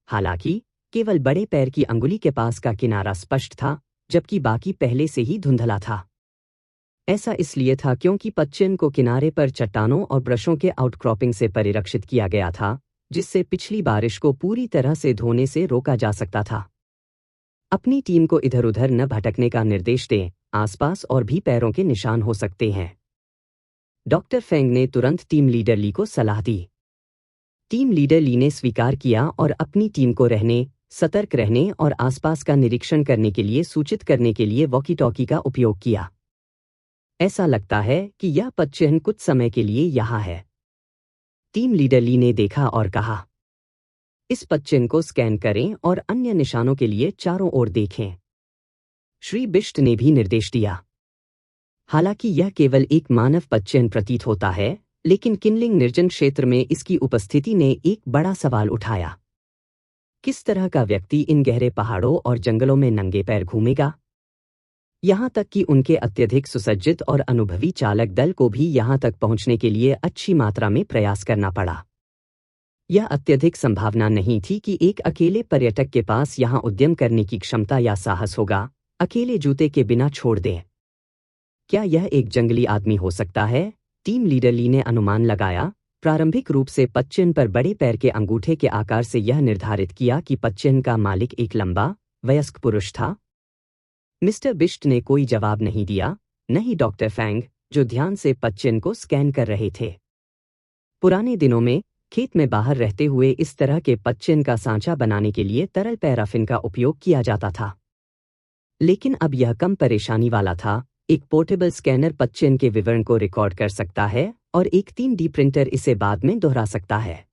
हालांकि केवल बड़े पैर की अंगुली के पास का किनारा स्पष्ट था, जबकि बाकी पहले से ही धुंधला था। ऐसा इसलिए था क्योंकि पतचिह्न को किनारे पर चट्टानों और ब्रशों के आउटक्रॉपिंग से परिरक्षित किया गया था, जिससे पिछली बारिश को पूरी तरह से धोने से रोका जा सकता था। अपनी टीम को इधर उधर न भटकने का निर्देश दें, आसपास और भी पैरों के निशान हो सकते हैं। डॉक्टर फेंग ने तुरंत टीम लीडर ली को सलाह दी। टीम लीडर ली ने स्वीकार किया और अपनी टीम को रहने, सतर्क रहने और आसपास का निरीक्षण करने के लिए सूचित करने के लिए वॉकी टॉकी का उपयोग किया। ऐसा लगता है कि यह पतचिह्न कुछ समय के लिए यहाँ है। टीम लीडर ली ने देखा और कहा, इस पतचिह्न को स्कैन करें और अन्य निशानों के लिए चारों ओर देखें। श्री बिष्ट ने भी निर्देश दिया। हालांकि यह केवल एक मानव पतचिह्न प्रतीत होता है, लेकिन किनलिंग निर्जन क्षेत्र में इसकी उपस्थिति ने एक बड़ा सवाल उठाया। किस तरह का व्यक्ति इन गहरे पहाड़ों और जंगलों में नंगे पैर घूमेगा? यहां तक कि उनके अत्यधिक सुसज्जित और अनुभवी चालक दल को भी यहां तक पहुंचने के लिए अच्छी मात्रा में प्रयास करना पड़ा। यह अत्यधिक संभावना नहीं थी कि एक अकेले पर्यटक के पास यहां उद्यम करने की क्षमता या साहस होगा, अकेले जूते के बिना छोड़ दें। क्या यह एक जंगली आदमी हो सकता है? टीम लीडर ली ने अनुमान लगाया। प्रारंभिक रूप से पतचिह्न पर बड़े पैर के अंगूठे के आकार से यह निर्धारित किया कि पतचिह्न का मालिक एक लंबा, वयस्क पुरुष था। मिस्टर बिष्ट ने कोई जवाब नहीं दिया, न ही डॉक्टर फेंग, जो ध्यान से पतचिह्न को स्कैन कर रहे थे। पुराने दिनों में खेत में बाहर रहते हुए इस तरह के पतचिह्न का सांचा बनाने के लिए तरल पैराफिन का उपयोग किया जाता था। लेकिन अब यह कम परेशानी वाला था। एक पोर्टेबल स्कैनर पतचिह्न के विवरण को रिकॉर्ड कर सकता है और एक 3D प्रिंटर इसे बाद में दोहरा सकता है।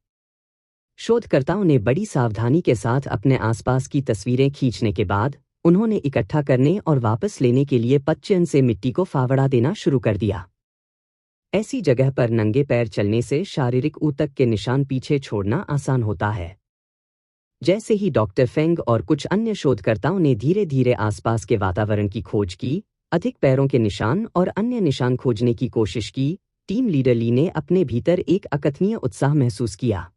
शोधकर्ताओं ने बड़ी सावधानी के साथ अपने आसपास की तस्वीरें खींचने के बाद उन्होंने इकट्ठा करने और वापस लेने के लिए पतचिह्न से मिट्टी को फावड़ा देना शुरू कर दिया। ऐसी जगह पर नंगे पैर चलने से शारीरिक ऊतक के निशान पीछे छोड़ना आसान होता है। जैसे ही डॉक्टर फेंग और कुछ अन्य शोधकर्ताओं ने धीरे धीरे आसपास के वातावरण की खोज की, अधिक पैरों के निशान और अन्य निशान खोजने की कोशिश की, टीम लीडर ली ने अपने भीतर एक अकथनीय उत्साह महसूस किया।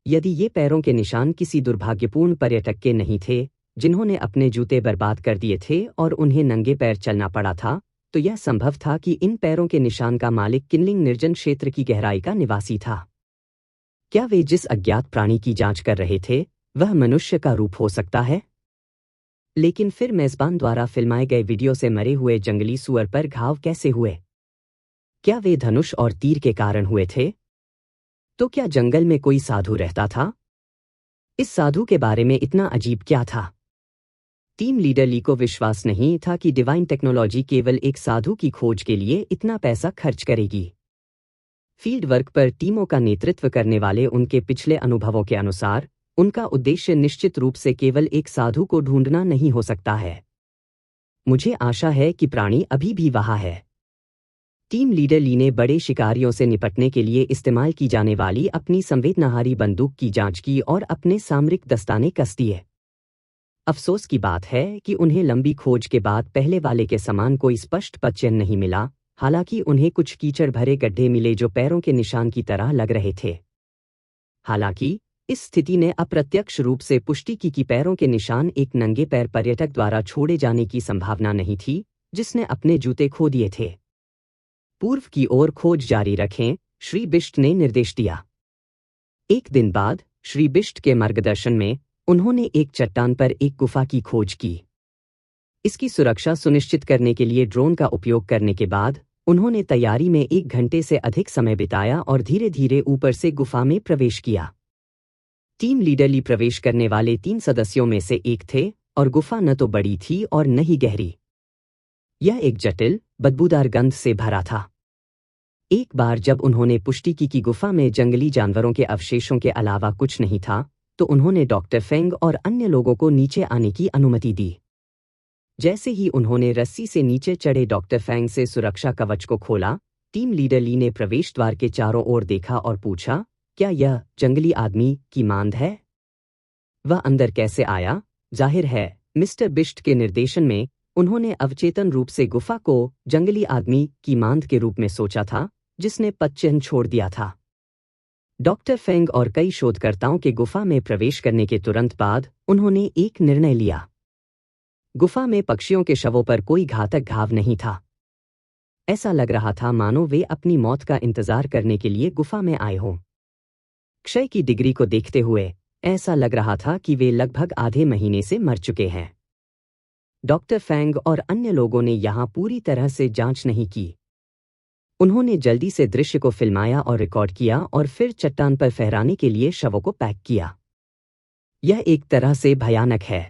यदि ये पैरों के निशान किसी दुर्भाग्यपूर्ण पर्यटक के नहीं थे, जिन्होंने अपने जूते बर्बाद कर दिए थे और उन्हें नंगे पैर चलना पड़ा था, तो यह संभव था कि इन पैरों के निशान का मालिक किनलिंग निर्जन क्षेत्र की गहराई का निवासी था। क्या वे जिस अज्ञात प्राणी की जांच कर रहे थे, वह मनुष्य का रूप हो सकता है? लेकिन फिर मेजबान द्वारा फिल्माए गए वीडियो से मरे हुए जंगली सुअर पर घाव कैसे हुए? क्या वे धनुष और तीर के कारण हुए थे? तो क्या जंगल में कोई साधु रहता था? इस साधु के बारे में इतना अजीब क्या था? टीम लीडर ली को विश्वास नहीं था कि डिवाइन टेक्नोलॉजी केवल एक साधु की खोज के लिए इतना पैसा खर्च करेगी। फील्ड वर्क पर टीमों का नेतृत्व करने वाले उनके पिछले अनुभवों के अनुसार उनका उद्देश्य निश्चित रूप से केवल एक साधु को ढूंढना नहीं हो सकता है। मुझे आशा है कि प्राणी अभी भी वहां है। टीम लीडर ली ने बड़े शिकारियों से निपटने के लिए इस्तेमाल की जाने वाली अपनी संवेदनहारी बंदूक की जांच की और अपने सामरिक दस्ताने कस दिए। अफसोस की बात है कि उन्हें लंबी खोज के बाद पहले वाले के समान कोई स्पष्ट पतचिह्न नहीं मिला। हालांकि उन्हें कुछ कीचड़ भरे गड्ढे मिले जो पैरों के निशान की तरह लग रहे थे। हालांकि इस स्थिति ने अप्रत्यक्ष रूप से पुष्टि की कि पैरों के निशान एक नंगे पैर पर्यटक द्वारा छोड़े जाने की संभावना नहीं थी, जिसने अपने जूते खो दिए थे। पूर्व की ओर खोज जारी रखें, श्री बिष्ट ने निर्देश दिया। एक दिन बाद श्री बिष्ट के मार्गदर्शन में उन्होंने एक चट्टान पर एक गुफा की खोज की। इसकी सुरक्षा सुनिश्चित करने के लिए ड्रोन का उपयोग करने के बाद उन्होंने तैयारी में 1 घंटे से अधिक समय बिताया और धीरे धीरे ऊपर से गुफा में प्रवेश किया। टीम लीडर ली प्रवेश करने वाले 3 सदस्यों में से एक थे और गुफा न तो बड़ी थी और न ही गहरी। यह एक जटिल, बदबूदार गंध से भरा था। एक बार जब उन्होंने पुष्टि की कि गुफा में जंगली जानवरों के अवशेषों के अलावा कुछ नहीं था, तो उन्होंने डॉक्टर फेंग और अन्य लोगों को नीचे आने की अनुमति दी। जैसे ही उन्होंने रस्सी से नीचे चढ़े डॉक्टर फेंग से सुरक्षा कवच को खोला, टीम लीडर ली ने प्रवेश द्वार के चारों ओर देखा और पूछा, क्या यह जंगली आदमी की मांद है? वह अंदर कैसे आया? जाहिर है, मिस्टर बिष्ट के निर्देशन में उन्होंने अवचेतन रूप से गुफा को जंगली आदमी की मांद के रूप में सोचा था जिसने पदचिह्न छोड़ दिया था। डॉक्टर फेंग और कई शोधकर्ताओं के गुफा में प्रवेश करने के तुरंत बाद उन्होंने एक निर्णय लिया। गुफा में पक्षियों के शवों पर कोई घातक घाव नहीं था। ऐसा लग रहा था मानो वे अपनी मौत का इंतजार करने के लिए गुफा में आए हों। क्षय की डिग्री को देखते हुए ऐसा लग रहा था कि वे लगभग आधे महीने से मर चुके हैं। डॉक्टर फेंग और अन्य लोगों ने यहां पूरी तरह से जांच नहीं की। उन्होंने जल्दी से दृश्य को फिल्माया और रिकॉर्ड किया और फिर चट्टान पर फहराने के लिए शवों को पैक किया। यह एक तरह से भयानक है।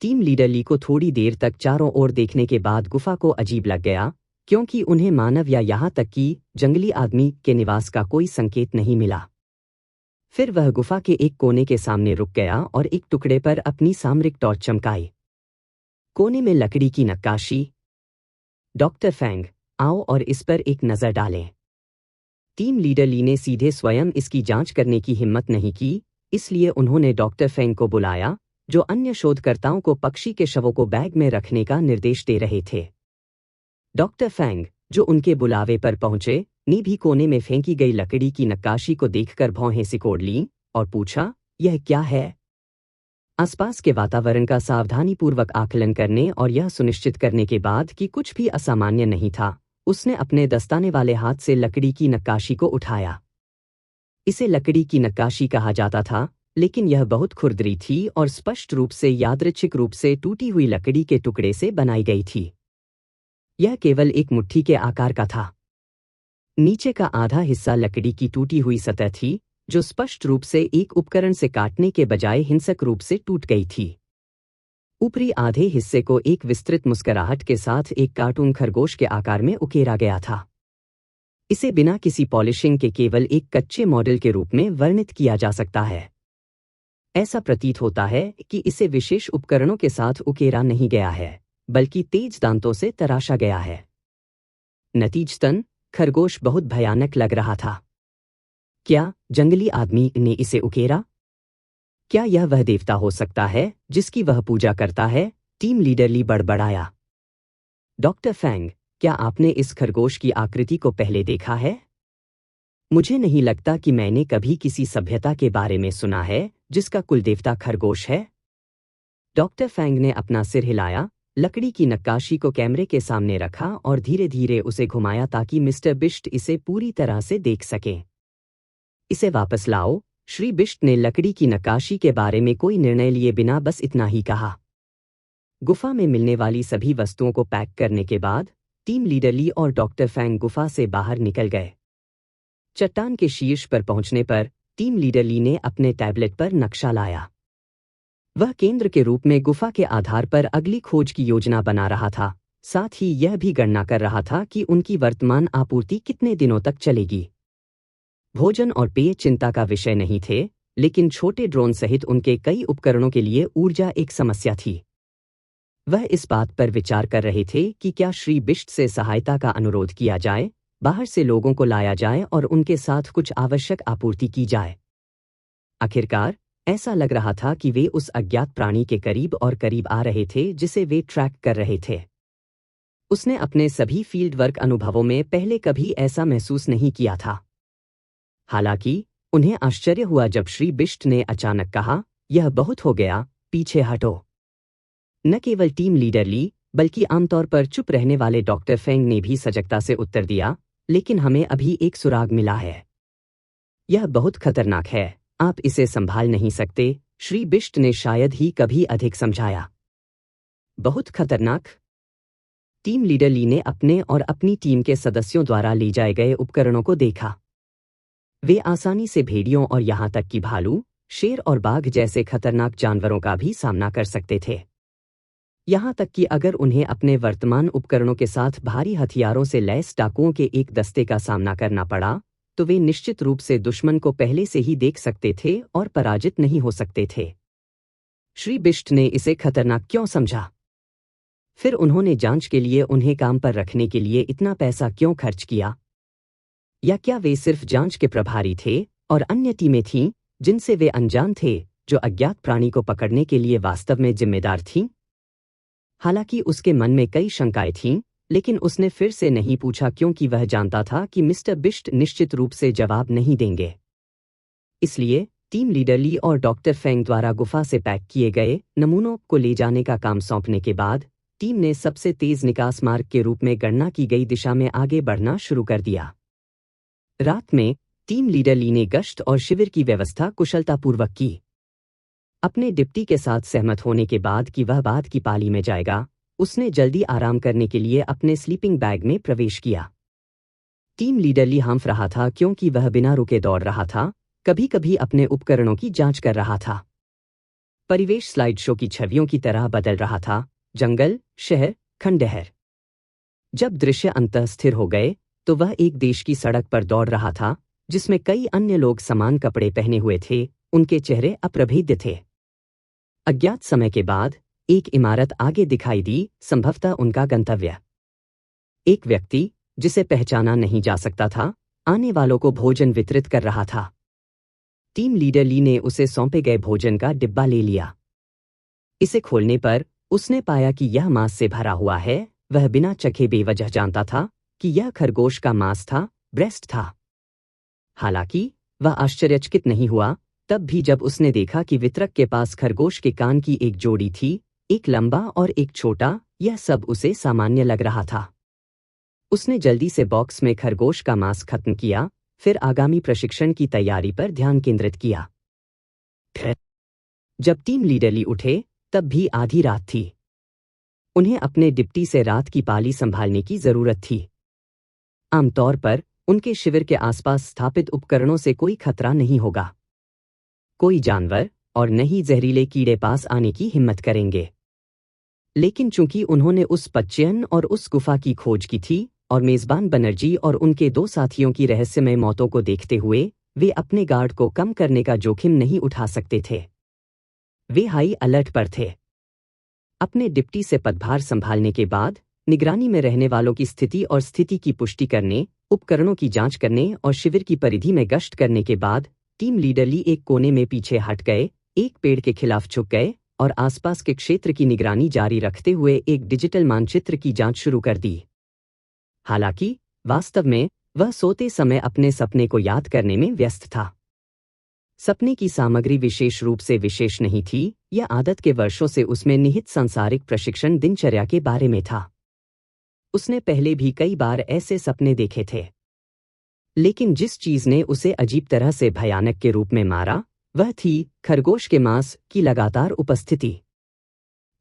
टीम लीडर ली को थोड़ी देर तक चारों ओर देखने के बाद गुफा को अजीब लग गया, क्योंकि उन्हें मानव या यहाँ तक कि जंगली आदमी के निवास का कोई संकेत नहीं मिला। फिर वह गुफा के एक कोने के सामने रुक गया और एक टुकड़े पर अपनी सामरिक टॉर्च चमकाई। कोने में लकड़ी की नक्काशी। डॉक्टर फेंग, आओ और इस पर एक नज़र डालें। टीम लीडर ली ने सीधे स्वयं इसकी जांच करने की हिम्मत नहीं की, इसलिए उन्होंने डॉक्टर फेंग को बुलाया, जो अन्य शोधकर्ताओं को पक्षी के शवों को बैग में रखने का निर्देश दे रहे थे। डॉक्टर फेंग, जो उनके बुलावे पर पहुंचे, ने भी कोने में फेंकी गई लकड़ी की नक्काशी को देखकर भौहें सिकोड़ लीं और पूछा, यह क्या है? आसपास के वातावरण का सावधानीपूर्वक आकलन करने और यह सुनिश्चित करने के बाद कि कुछ भी असामान्य नहीं था, उसने अपने दस्ताने वाले हाथ से लकड़ी की नक्काशी को उठाया। इसे लकड़ी की नक्काशी कहा जाता था, लेकिन यह बहुत खुरदरी थी और स्पष्ट रूप से यादृच्छिक रूप से टूटी हुई लकड़ी के टुकड़े से बनाई गई थी। यह केवल एक मुट्ठी के आकार का था। नीचे का आधा हिस्सा लकड़ी की टूटी हुई सतह थी, जो स्पष्ट रूप से एक उपकरण से काटने के बजाय हिंसक रूप से टूट गई थी। ऊपरी आधे हिस्से को एक विस्तृत मुस्कुराहट के साथ एक कार्टून खरगोश के आकार में उकेरा गया था। इसे बिना किसी पॉलिशिंग के केवल एक कच्चे मॉडल के रूप में वर्णित किया जा सकता है। ऐसा प्रतीत होता है कि इसे विशेष उपकरणों के साथ उकेरा नहीं गया है, बल्कि तेज दांतों से तराशा गया है। नतीजतन खरगोश बहुत भयानक लग रहा था। क्या जंगली आदमी ने इसे उकेरा? क्या यह वह देवता हो सकता है जिसकी वह पूजा करता है? टीम लीडर ली बड़बड़ाया। डॉक्टर फेंग, क्या आपने इस खरगोश की आकृति को पहले देखा है? मुझे नहीं लगता कि मैंने कभी किसी सभ्यता के बारे में सुना है जिसका कुलदेवता खरगोश है। डॉक्टर फेंग ने अपना सिर हिलाया, लकड़ी की नक्काशी को कैमरे के सामने रखा और धीरे धीरे उसे घुमाया ताकि मिस्टर बिष्ट इसे पूरी तरह से देख सकें। इसे वापस लाओ। श्री बिष्ट ने लकड़ी की नक्काशी के बारे में कोई निर्णय लिए बिना बस इतना ही कहा। गुफा में मिलने वाली सभी वस्तुओं को पैक करने के बाद टीम लीडर ली और डॉक्टर फेंग गुफा से बाहर निकल गए। चट्टान के शीर्ष पर पहुंचने पर टीम लीडर ली ने अपने टैबलेट पर नक्शा लाया। वह केंद्र के रूप में गुफा के आधार पर अगली खोज की योजना बना रहा था, साथ ही यह भी गणना कर रहा था कि उनकी वर्तमान आपूर्ति कितने दिनों तक चलेगी। भोजन और पेय चिंता का विषय नहीं थे, लेकिन छोटे ड्रोन सहित उनके कई उपकरणों के लिए ऊर्जा एक समस्या थी। वह इस बात पर विचार कर रहे थे कि क्या श्री बिष्ट से सहायता का अनुरोध किया जाए, बाहर से लोगों को लाया जाए और उनके साथ कुछ आवश्यक आपूर्ति की जाए। आखिरकार ऐसा लग रहा था कि वे उस अज्ञात प्राणी के करीब और करीब आ रहे थे जिसे वे ट्रैक कर रहे थे। उसने अपने सभी फील्ड वर्क अनुभवों में पहले कभी ऐसा महसूस नहीं किया था। हालांकि उन्हें आश्चर्य हुआ जब श्री बिष्ट ने अचानक कहा, यह बहुत हो गया, पीछे हटो। न केवल टीम लीडर ली, बल्कि आमतौर पर चुप रहने वाले डॉक्टर फेंग ने भी सजगता से उत्तर दिया, लेकिन हमें अभी एक सुराग मिला है। यह बहुत खतरनाक है, आप इसे संभाल नहीं सकते, श्री बिष्ट ने शायद ही कभी अधिक समझाया। बहुत खतरनाक? टीम लीडर ली ने अपने और अपनी टीम के सदस्यों द्वारा ले जाए गए उपकरणों को देखा। वे आसानी से भेड़ियों और यहां तक कि भालू, शेर और बाघ जैसे खतरनाक जानवरों का भी सामना कर सकते थे। यहां तक कि अगर उन्हें अपने वर्तमान उपकरणों के साथ भारी हथियारों से लैस डाकुओं के एक दस्ते का सामना करना पड़ा, तो वे निश्चित रूप से दुश्मन को पहले से ही देख सकते थे और पराजित नहीं हो सकते थे। श्री बिष्ट ने इसे खतरनाक क्यों समझा? फिर उन्होंने जांच के लिए उन्हें काम पर रखने के लिए इतना पैसा क्यों खर्च किया? या क्या वे सिर्फ जांच के प्रभारी थे और अन्य टीमें थीं जिनसे वे अनजान थे, जो अज्ञात प्राणी को पकड़ने के लिए वास्तव में जिम्मेदार थीं? हालांकि उसके मन में कई शंकाएं थीं, लेकिन उसने फिर से नहीं पूछा क्योंकि वह जानता था कि मिस्टर बिस्ट निश्चित रूप से जवाब नहीं देंगे। इसलिए टीम लीडर ली और डॉक्टर फेंग द्वारा गुफा से पैक किए गए नमूनों को ले जाने का काम सौंपने के बाद टीम ने सबसे तेज निकास मार्ग के रूप में गणना की गई दिशा में आगे बढ़ना शुरू कर दिया। रात में टीम लीडर ली ने गश्त और शिविर की व्यवस्था कुशलतापूर्वक की। अपने डिप्टी के साथ सहमत होने के बाद कि वह बाद की पाली में जाएगा, उसने जल्दी आराम करने के लिए अपने स्लीपिंग बैग में प्रवेश किया। टीम लीडर ली हांफ रहा था क्योंकि वह बिना रुके दौड़ रहा था, कभी कभी अपने उपकरणों की जांच कर रहा था। परिवेश स्लाइड शो की छवियों की तरह बदल रहा था, जंगल, शहर, खंडहर। जब दृश्य अंतः स्थिर हो गए तो वह एक देश की सड़क पर दौड़ रहा था जिसमें कई अन्य लोग समान कपड़े पहने हुए थे, उनके चेहरे अप्रभेद्य थे। अज्ञात समय के बाद एक इमारत आगे दिखाई दी, संभवतः उनका गंतव्य। एक व्यक्ति जिसे पहचाना नहीं जा सकता था, आने वालों को भोजन वितरित कर रहा था। टीम लीडर ली ने उसे सौंपे गए भोजन का डिब्बा ले लिया। इसे खोलने पर उसने पाया कि यह मांस से भरा हुआ है। वह बिना चखे बेवजह जानता था कि यह खरगोश का मांस था, ब्रेस्ट था। हालांकि वह आश्चर्यचकित नहीं हुआ तब भी जब उसने देखा कि वितरक के पास खरगोश के कान की एक जोड़ी थी, एक लंबा और एक छोटा। यह सब उसे सामान्य लग रहा था। उसने जल्दी से बॉक्स में खरगोश का मांस खत्म किया, फिर आगामी प्रशिक्षण की तैयारी पर ध्यान केंद्रित किया। जब टीम लीडर ली उठे तब भी आधी रात थी। उन्हें अपने डिप्टी से रात की पाली संभालने की जरूरत थी। आमतौर पर उनके शिविर के आसपास स्थापित उपकरणों से कोई खतरा नहीं होगा। कोई जानवर और न ही जहरीले कीड़े पास आने की हिम्मत करेंगे। लेकिन चूंकि उन्होंने उस पच्चयन और उस गुफा की खोज की थी और मेजबान बनर्जी और उनके 2 साथियों की रहस्यमय मौतों को देखते हुए वे अपने गार्ड को कम करने का जोखिम नहीं उठा सकते थे। वे हाई अलर्ट पर थे। अपने डिप्टी से पदभार संभालने के बाद निगरानी में रहने वालों की स्थिति और स्थिति की पुष्टि करने, उपकरणों की जांच करने और शिविर की परिधि में गश्त करने के बाद टीम लीडर ली एक कोने में पीछे हट गए, एक पेड़ के खिलाफ झुक गए और आसपास के क्षेत्र की निगरानी जारी रखते हुए एक डिजिटल मानचित्र की जांच शुरू कर दी। हालांकि वास्तव में वह सोते समय अपने सपने को याद करने में व्यस्त था। सपने की सामग्री विशेष रूप से विशेष नहीं थी, यह आदत के वर्षों से उसमें निहित सांसारिक प्रशिक्षण दिनचर्या के बारे में था। उसने पहले भी कई बार ऐसे सपने देखे थे, लेकिन जिस चीज ने उसे अजीब तरह से भयानक के रूप में मारा वह थी खरगोश के मांस की लगातार उपस्थिति।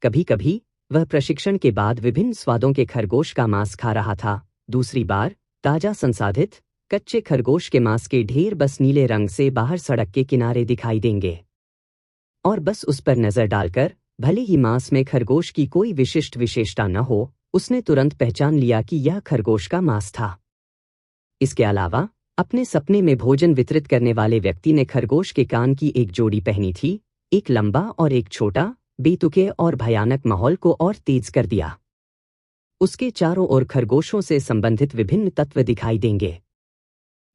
कभी कभी वह प्रशिक्षण के बाद विभिन्न स्वादों के खरगोश का मांस खा रहा था, दूसरी बार ताजा संसाधित कच्चे खरगोश के मांस के ढेर बस नीले रंग से बाहर सड़क के किनारे दिखाई देंगे। और बस उस पर नजर डालकर, भले ही मांस में खरगोश की कोई विशिष्ट विशेषता न हो, उसने तुरंत पहचान लिया कि यह खरगोश का मांस था। इसके अलावा अपने सपने में भोजन वितरित करने वाले व्यक्ति ने खरगोश के कान की एक जोड़ी पहनी थी, एक लंबा और एक छोटा, बेतुके और भयानक माहौल को और तेज कर दिया। उसके चारों ओर खरगोशों से संबंधित विभिन्न तत्व दिखाई देंगे।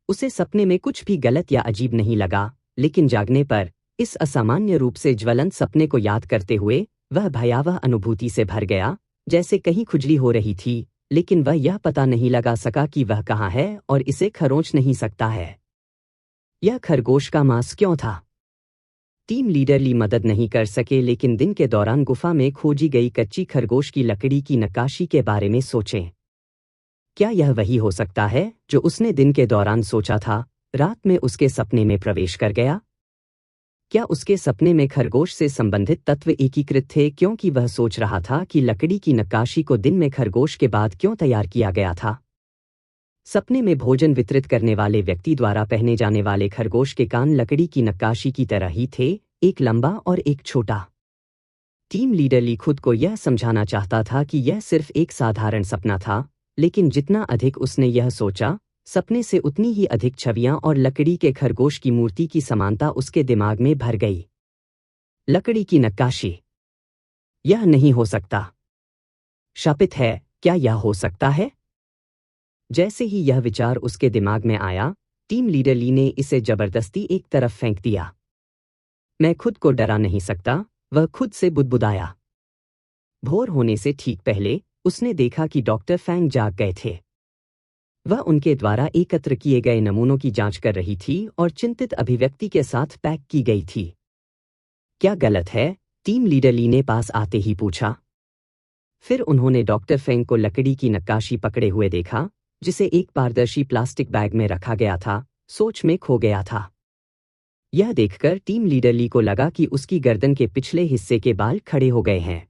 उसे सपने में कुछ भी गलत या अजीब नहीं लगा, लेकिन जागने पर इस असामान्य रूप से ज्वलंत सपने को याद करते हुए वह भयावह अनुभूति से भर गया, जैसे कहीं खुजली हो रही थी, लेकिन वह यह पता नहीं लगा सका कि वह कहाँ है और इसे खरोंच नहीं सकता है। यह खरगोश का मांस क्यों था? टीम लीडर ली मदद नहीं कर सके, लेकिन दिन के दौरान गुफा में खोजी गई कच्ची खरगोश की लकड़ी की नक्काशी के बारे में सोचें। क्या यह वही हो सकता है जो उसने दिन के दौरान सोचा था, रात में उसके सपने में प्रवेश कर गया? क्या उसके सपने में खरगोश से संबंधित तत्व एकीकृत थे क्योंकि वह सोच रहा था कि लकड़ी की नक्काशी को दिन में खरगोश के बाद क्यों तैयार किया गया था? सपने में भोजन वितरित करने वाले व्यक्ति द्वारा पहने जाने वाले खरगोश के कान लकड़ी की नक्काशी की तरह ही थे, एक लंबा और एक छोटा। टीम लीडर ली खुद को यह समझाना चाहता था कि यह सिर्फ एक साधारण सपना था, लेकिन जितना अधिक उसने यह सोचा, सपने से उतनी ही अधिक छवियां और लकड़ी के खरगोश की मूर्ति की समानता उसके दिमाग में भर गई। लकड़ी की नक्काशी, यह नहीं हो सकता। शापित है, क्या यह हो सकता है? जैसे ही यह विचार उसके दिमाग में आया, टीम लीडर ली ने इसे जबरदस्ती एक तरफ फेंक दिया। मैं खुद को डरा नहीं सकता, वह खुद से बुदबुदाया। भोर होने से ठीक पहले उसने देखा कि डॉक्टर फैंग जाग गए थे। वह उनके द्वारा एकत्र किए गए नमूनों की जांच कर रही थी और चिंतित अभिव्यक्ति के साथ पैक की गई थी। क्या गलत है? टीम लीडर ली ने पास आते ही पूछा। फिर उन्होंने डॉक्टर फेंग को लकड़ी की नक्काशी पकड़े हुए देखा, जिसे एक पारदर्शी प्लास्टिक बैग में रखा गया था। सोच में खो गया था। यह देखकर टीम लीडर ली को लगा कि उसकी गर्दन के पिछले हिस्से के बाल खड़े हो गए हैं।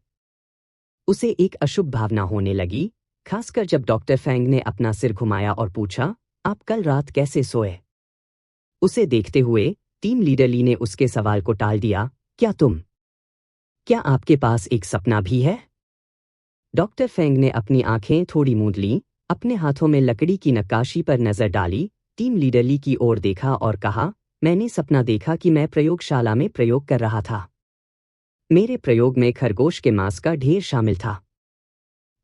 उसे एक अशुभ भावना होने लगी, खासकर जब डॉक्टर फेंग ने अपना सिर घुमाया और पूछा, आप कल रात कैसे सोए? उसे देखते हुए टीम लीडर ली ने उसके सवाल को टाल दिया, क्या आपके पास एक सपना भी है? डॉक्टर फेंग ने अपनी आंखें थोड़ी मूंद लीं, अपने हाथों में लकड़ी की नक्काशी पर नजर डाली, टीम लीडर ली की ओर देखा और कहा, मैंने सपना देखा कि मैं प्रयोगशाला में प्रयोग कर रहा था। मेरे प्रयोग में खरगोश के मांस का ढेर शामिल था।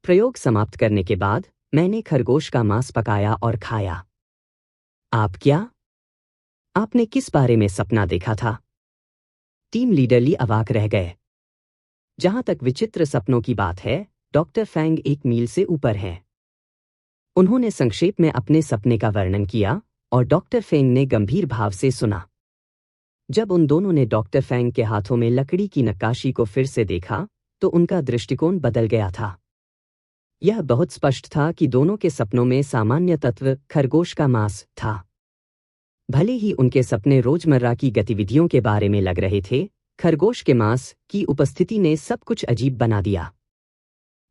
प्रयोग समाप्त करने के बाद मैंने खरगोश का मांस पकाया और खाया। आपने किस बारे में सपना देखा था? टीम लीडर ली अवाक रह गए। जहां तक विचित्र सपनों की बात है, डॉक्टर फैंग एक मील से ऊपर हैं। उन्होंने संक्षेप में अपने सपने का वर्णन किया और डॉक्टर फेंग ने गंभीर भाव से सुना। जब उन दोनों ने डॉक्टर फैंग के हाथों में लकड़ी की नक्काशी को फिर से देखा, तो उनका दृष्टिकोण बदल गया था। यह बहुत स्पष्ट था कि दोनों के सपनों में सामान्य तत्व खरगोश का मांस था। भले ही उनके सपने रोजमर्रा की गतिविधियों के बारे में लग रहे थे, खरगोश के मांस की उपस्थिति ने सब कुछ अजीब बना दिया।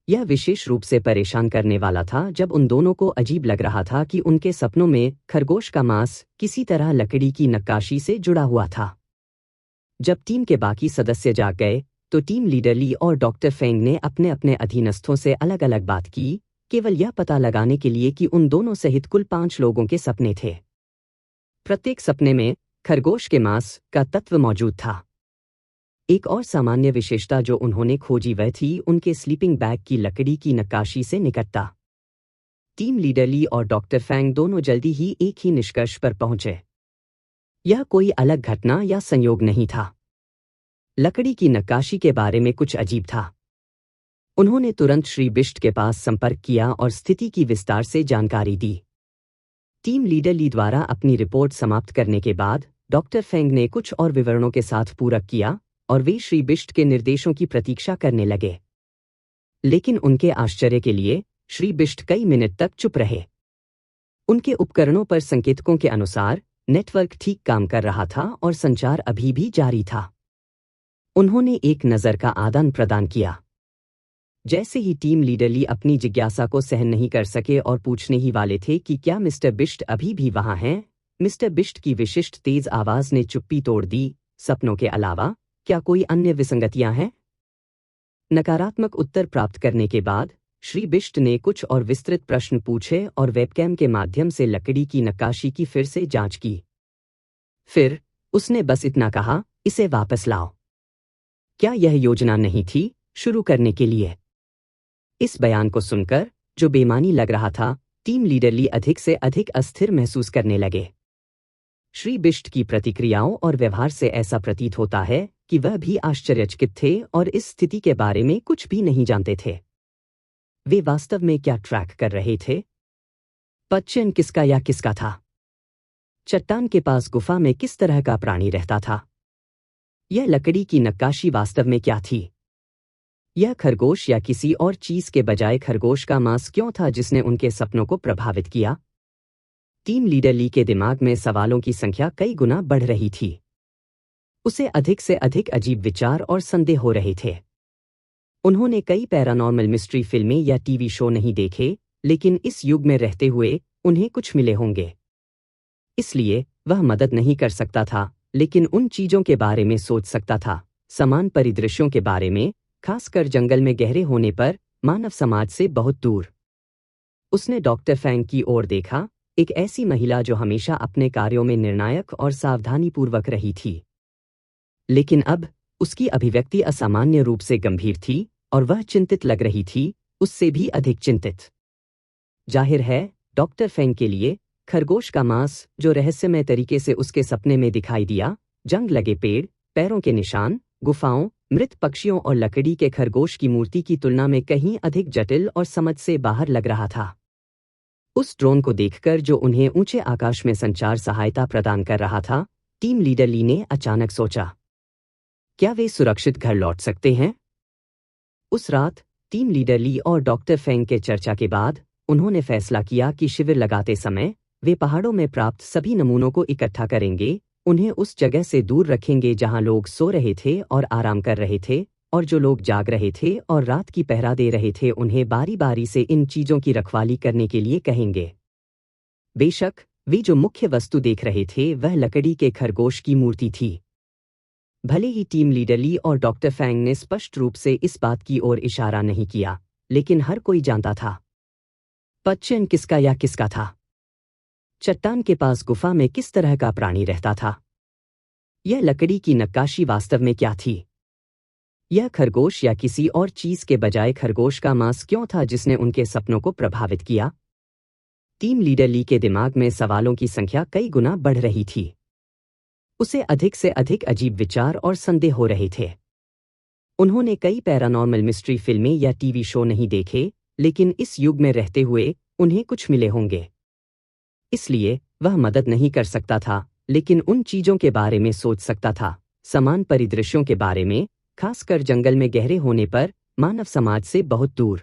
यह विशेष रूप से परेशान करने वाला था जब उन दोनों को अजीब लग रहा था कि उनके सपनों में खरगोश का मांस किसी तरह लकड़ी की नक्काशी से जुड़ा हुआ था। जब टीम के बाकी सदस्य जाग गए, तो टीम लीडर ली और डॉक्टर फेंग ने अपने अपने अधीनस्थों से अलग अलग बात की, केवल यह पता लगाने के लिए कि उन दोनों सहित कुल 5 लोगों के सपने थे। प्रत्येक सपने में खरगोश के मांस का तत्व मौजूद था। एक और सामान्य विशेषता जो उन्होंने खोजी वह थी उनके स्लीपिंग बैग की लकड़ी की नक्काशी से निकटता। टीम लीडर ली और डॉक्टर फैंग दोनों जल्दी ही एक ही निष्कर्ष पर पहुंचे। यह कोई अलग घटना या संयोग नहीं था। लकड़ी की नक्काशी के बारे में कुछ अजीब था। उन्होंने तुरंत श्री बिष्ट के पास संपर्क किया और स्थिति की विस्तार से जानकारी दी। टीम लीडर ली द्वारा अपनी रिपोर्ट समाप्त करने के बाद डॉक्टर फेंग ने कुछ और विवरणों के साथ पूरक किया और वे श्री बिष्ट के निर्देशों की प्रतीक्षा करने लगे। लेकिन उनके आश्चर्य के लिए श्री बिष्ट कई मिनट तक चुप रहे। उनके उपकरणों पर संकेतकों के अनुसार नेटवर्क ठीक काम कर रहा था और संचार अभी भी जारी था। उन्होंने एक नज़र का आदान प्रदान किया। जैसे ही टीम लीडर ली अपनी जिज्ञासा को सहन नहीं कर सके और पूछने ही वाले थे कि क्या मिस्टर बिष्ट अभी भी वहां हैं, मिस्टर बिष्ट की विशिष्ट तेज आवाज ने चुप्पी तोड़ दी, सपनों के अलावा क्या कोई अन्य विसंगतियां हैं? नकारात्मक उत्तर प्राप्त करने के बाद श्री बिष्ट ने कुछ और विस्तृत प्रश्न पूछे और वेबकैम के माध्यम से लकड़ी की नक्काशी की फिर से जांच की। फिर उसने बस इतना कहा, इसे वापस लाओ। क्या यह योजना नहीं थी शुरू करने के लिए? इस बयान को सुनकर, जो बेमानी लग रहा था, टीम लीडर ली अधिक से अधिक अस्थिर महसूस करने लगे। श्री बिष्ट की प्रतिक्रियाओं और व्यवहार से ऐसा प्रतीत होता है कि वह भी आश्चर्यचकित थे और इस स्थिति के बारे में कुछ भी नहीं जानते थे। वे वास्तव में क्या ट्रैक कर रहे थे? पदचिह्न किसका या किसका था? चट्टान के पास गुफा में किस तरह का प्राणी रहता था? यह लकड़ी की नक्काशी वास्तव में क्या थी? यह खरगोश या किसी और चीज के बजाय खरगोश का मांस क्यों था जिसने उनके सपनों को प्रभावित किया? टीम लीडर ली के दिमाग में सवालों की संख्या कई गुना बढ़ रही थी। उसे अधिक से अधिक अजीब विचार और संदेह हो रहे थे। उन्होंने कई पैरानॉर्मल मिस्ट्री फिल्में या टीवी शो नहीं देखे, लेकिन इस युग में रहते हुए उन्हें कुछ मिले होंगे। इसलिए वह मदद नहीं कर सकता था, लेकिन उन चीजों के बारे में सोच सकता था, समान परिदृश्यों के बारे में, खासकर जंगल में गहरे होने पर, मानव समाज से बहुत दूर। उसने डॉक्टर फैंग की ओर देखा, एक ऐसी महिला जो हमेशा अपने कार्यों में निर्णायक और सावधानीपूर्वक रही थी। लेकिन अब उसकी अभिव्यक्ति असामान्य रूप से गंभीर थी और वह चिंतित लग रही थी, उससे भी अधिक चिंतित। जाहिर है, डॉक्टर फैंग के लिए खरगोश का मांस जो रहस्यमय तरीके से उसके सपने में दिखाई दिया, जंग लगे पेड़, पैरों के निशान, गुफाओं, मृत पक्षियों और लकड़ी के खरगोश की मूर्ति की तुलना में कहीं अधिक जटिल और समझ से बाहर लग रहा था। उस ड्रोन को देखकर जो उन्हें ऊंचे आकाश में संचार सहायता प्रदान कर रहा था, टीम लीडर ली ने अचानक सोचा, क्या वे सुरक्षित घर लौट सकते हैं? उस रात टीम लीडर ली और डॉक्टर फेंग के चर्चा के बाद उन्होंने फैसला किया कि शिविर लगाते समय वे पहाड़ों में प्राप्त सभी नमूनों को इकट्ठा करेंगे, उन्हें उस जगह से दूर रखेंगे जहां लोग सो रहे थे और आराम कर रहे थे, और जो लोग जाग रहे थे और रात की पहरा दे रहे थे उन्हें बारी बारी से इन चीजों की रखवाली करने के लिए कहेंगे। बेशक वे जो मुख्य वस्तु देख रहे थे वह लकड़ी के खरगोश की मूर्ति थी। भले ही टीम लीडर ली और डॉक्टर फैंग ने स्पष्ट रूप से इस बात की ओर इशारा नहीं किया, लेकिन हर कोई जानता था पक्षी किसका या किसका था। चट्टान के पास गुफा में किस तरह का प्राणी रहता था? यह लकड़ी की नक्काशी वास्तव में क्या थी? यह खरगोश या किसी और चीज के बजाय खरगोश का मांस क्यों था जिसने उनके सपनों को प्रभावित किया? टीम लीडर ली के दिमाग में सवालों की संख्या कई गुना बढ़ रही थी। उसे अधिक से अधिक अजीब विचार और संदेह हो रहे थे। उन्होंने कई पैरानॉर्मल मिस्ट्री फिल्में या टीवी शो नहीं देखे, लेकिन इस युग में रहते हुए उन्हें कुछ मिले होंगे। इसलिए वह मदद नहीं कर सकता था, लेकिन उन चीजों के बारे में सोच सकता था, समान परिदृश्यों के बारे में, खासकर जंगल में गहरे होने पर, मानव समाज से बहुत दूर।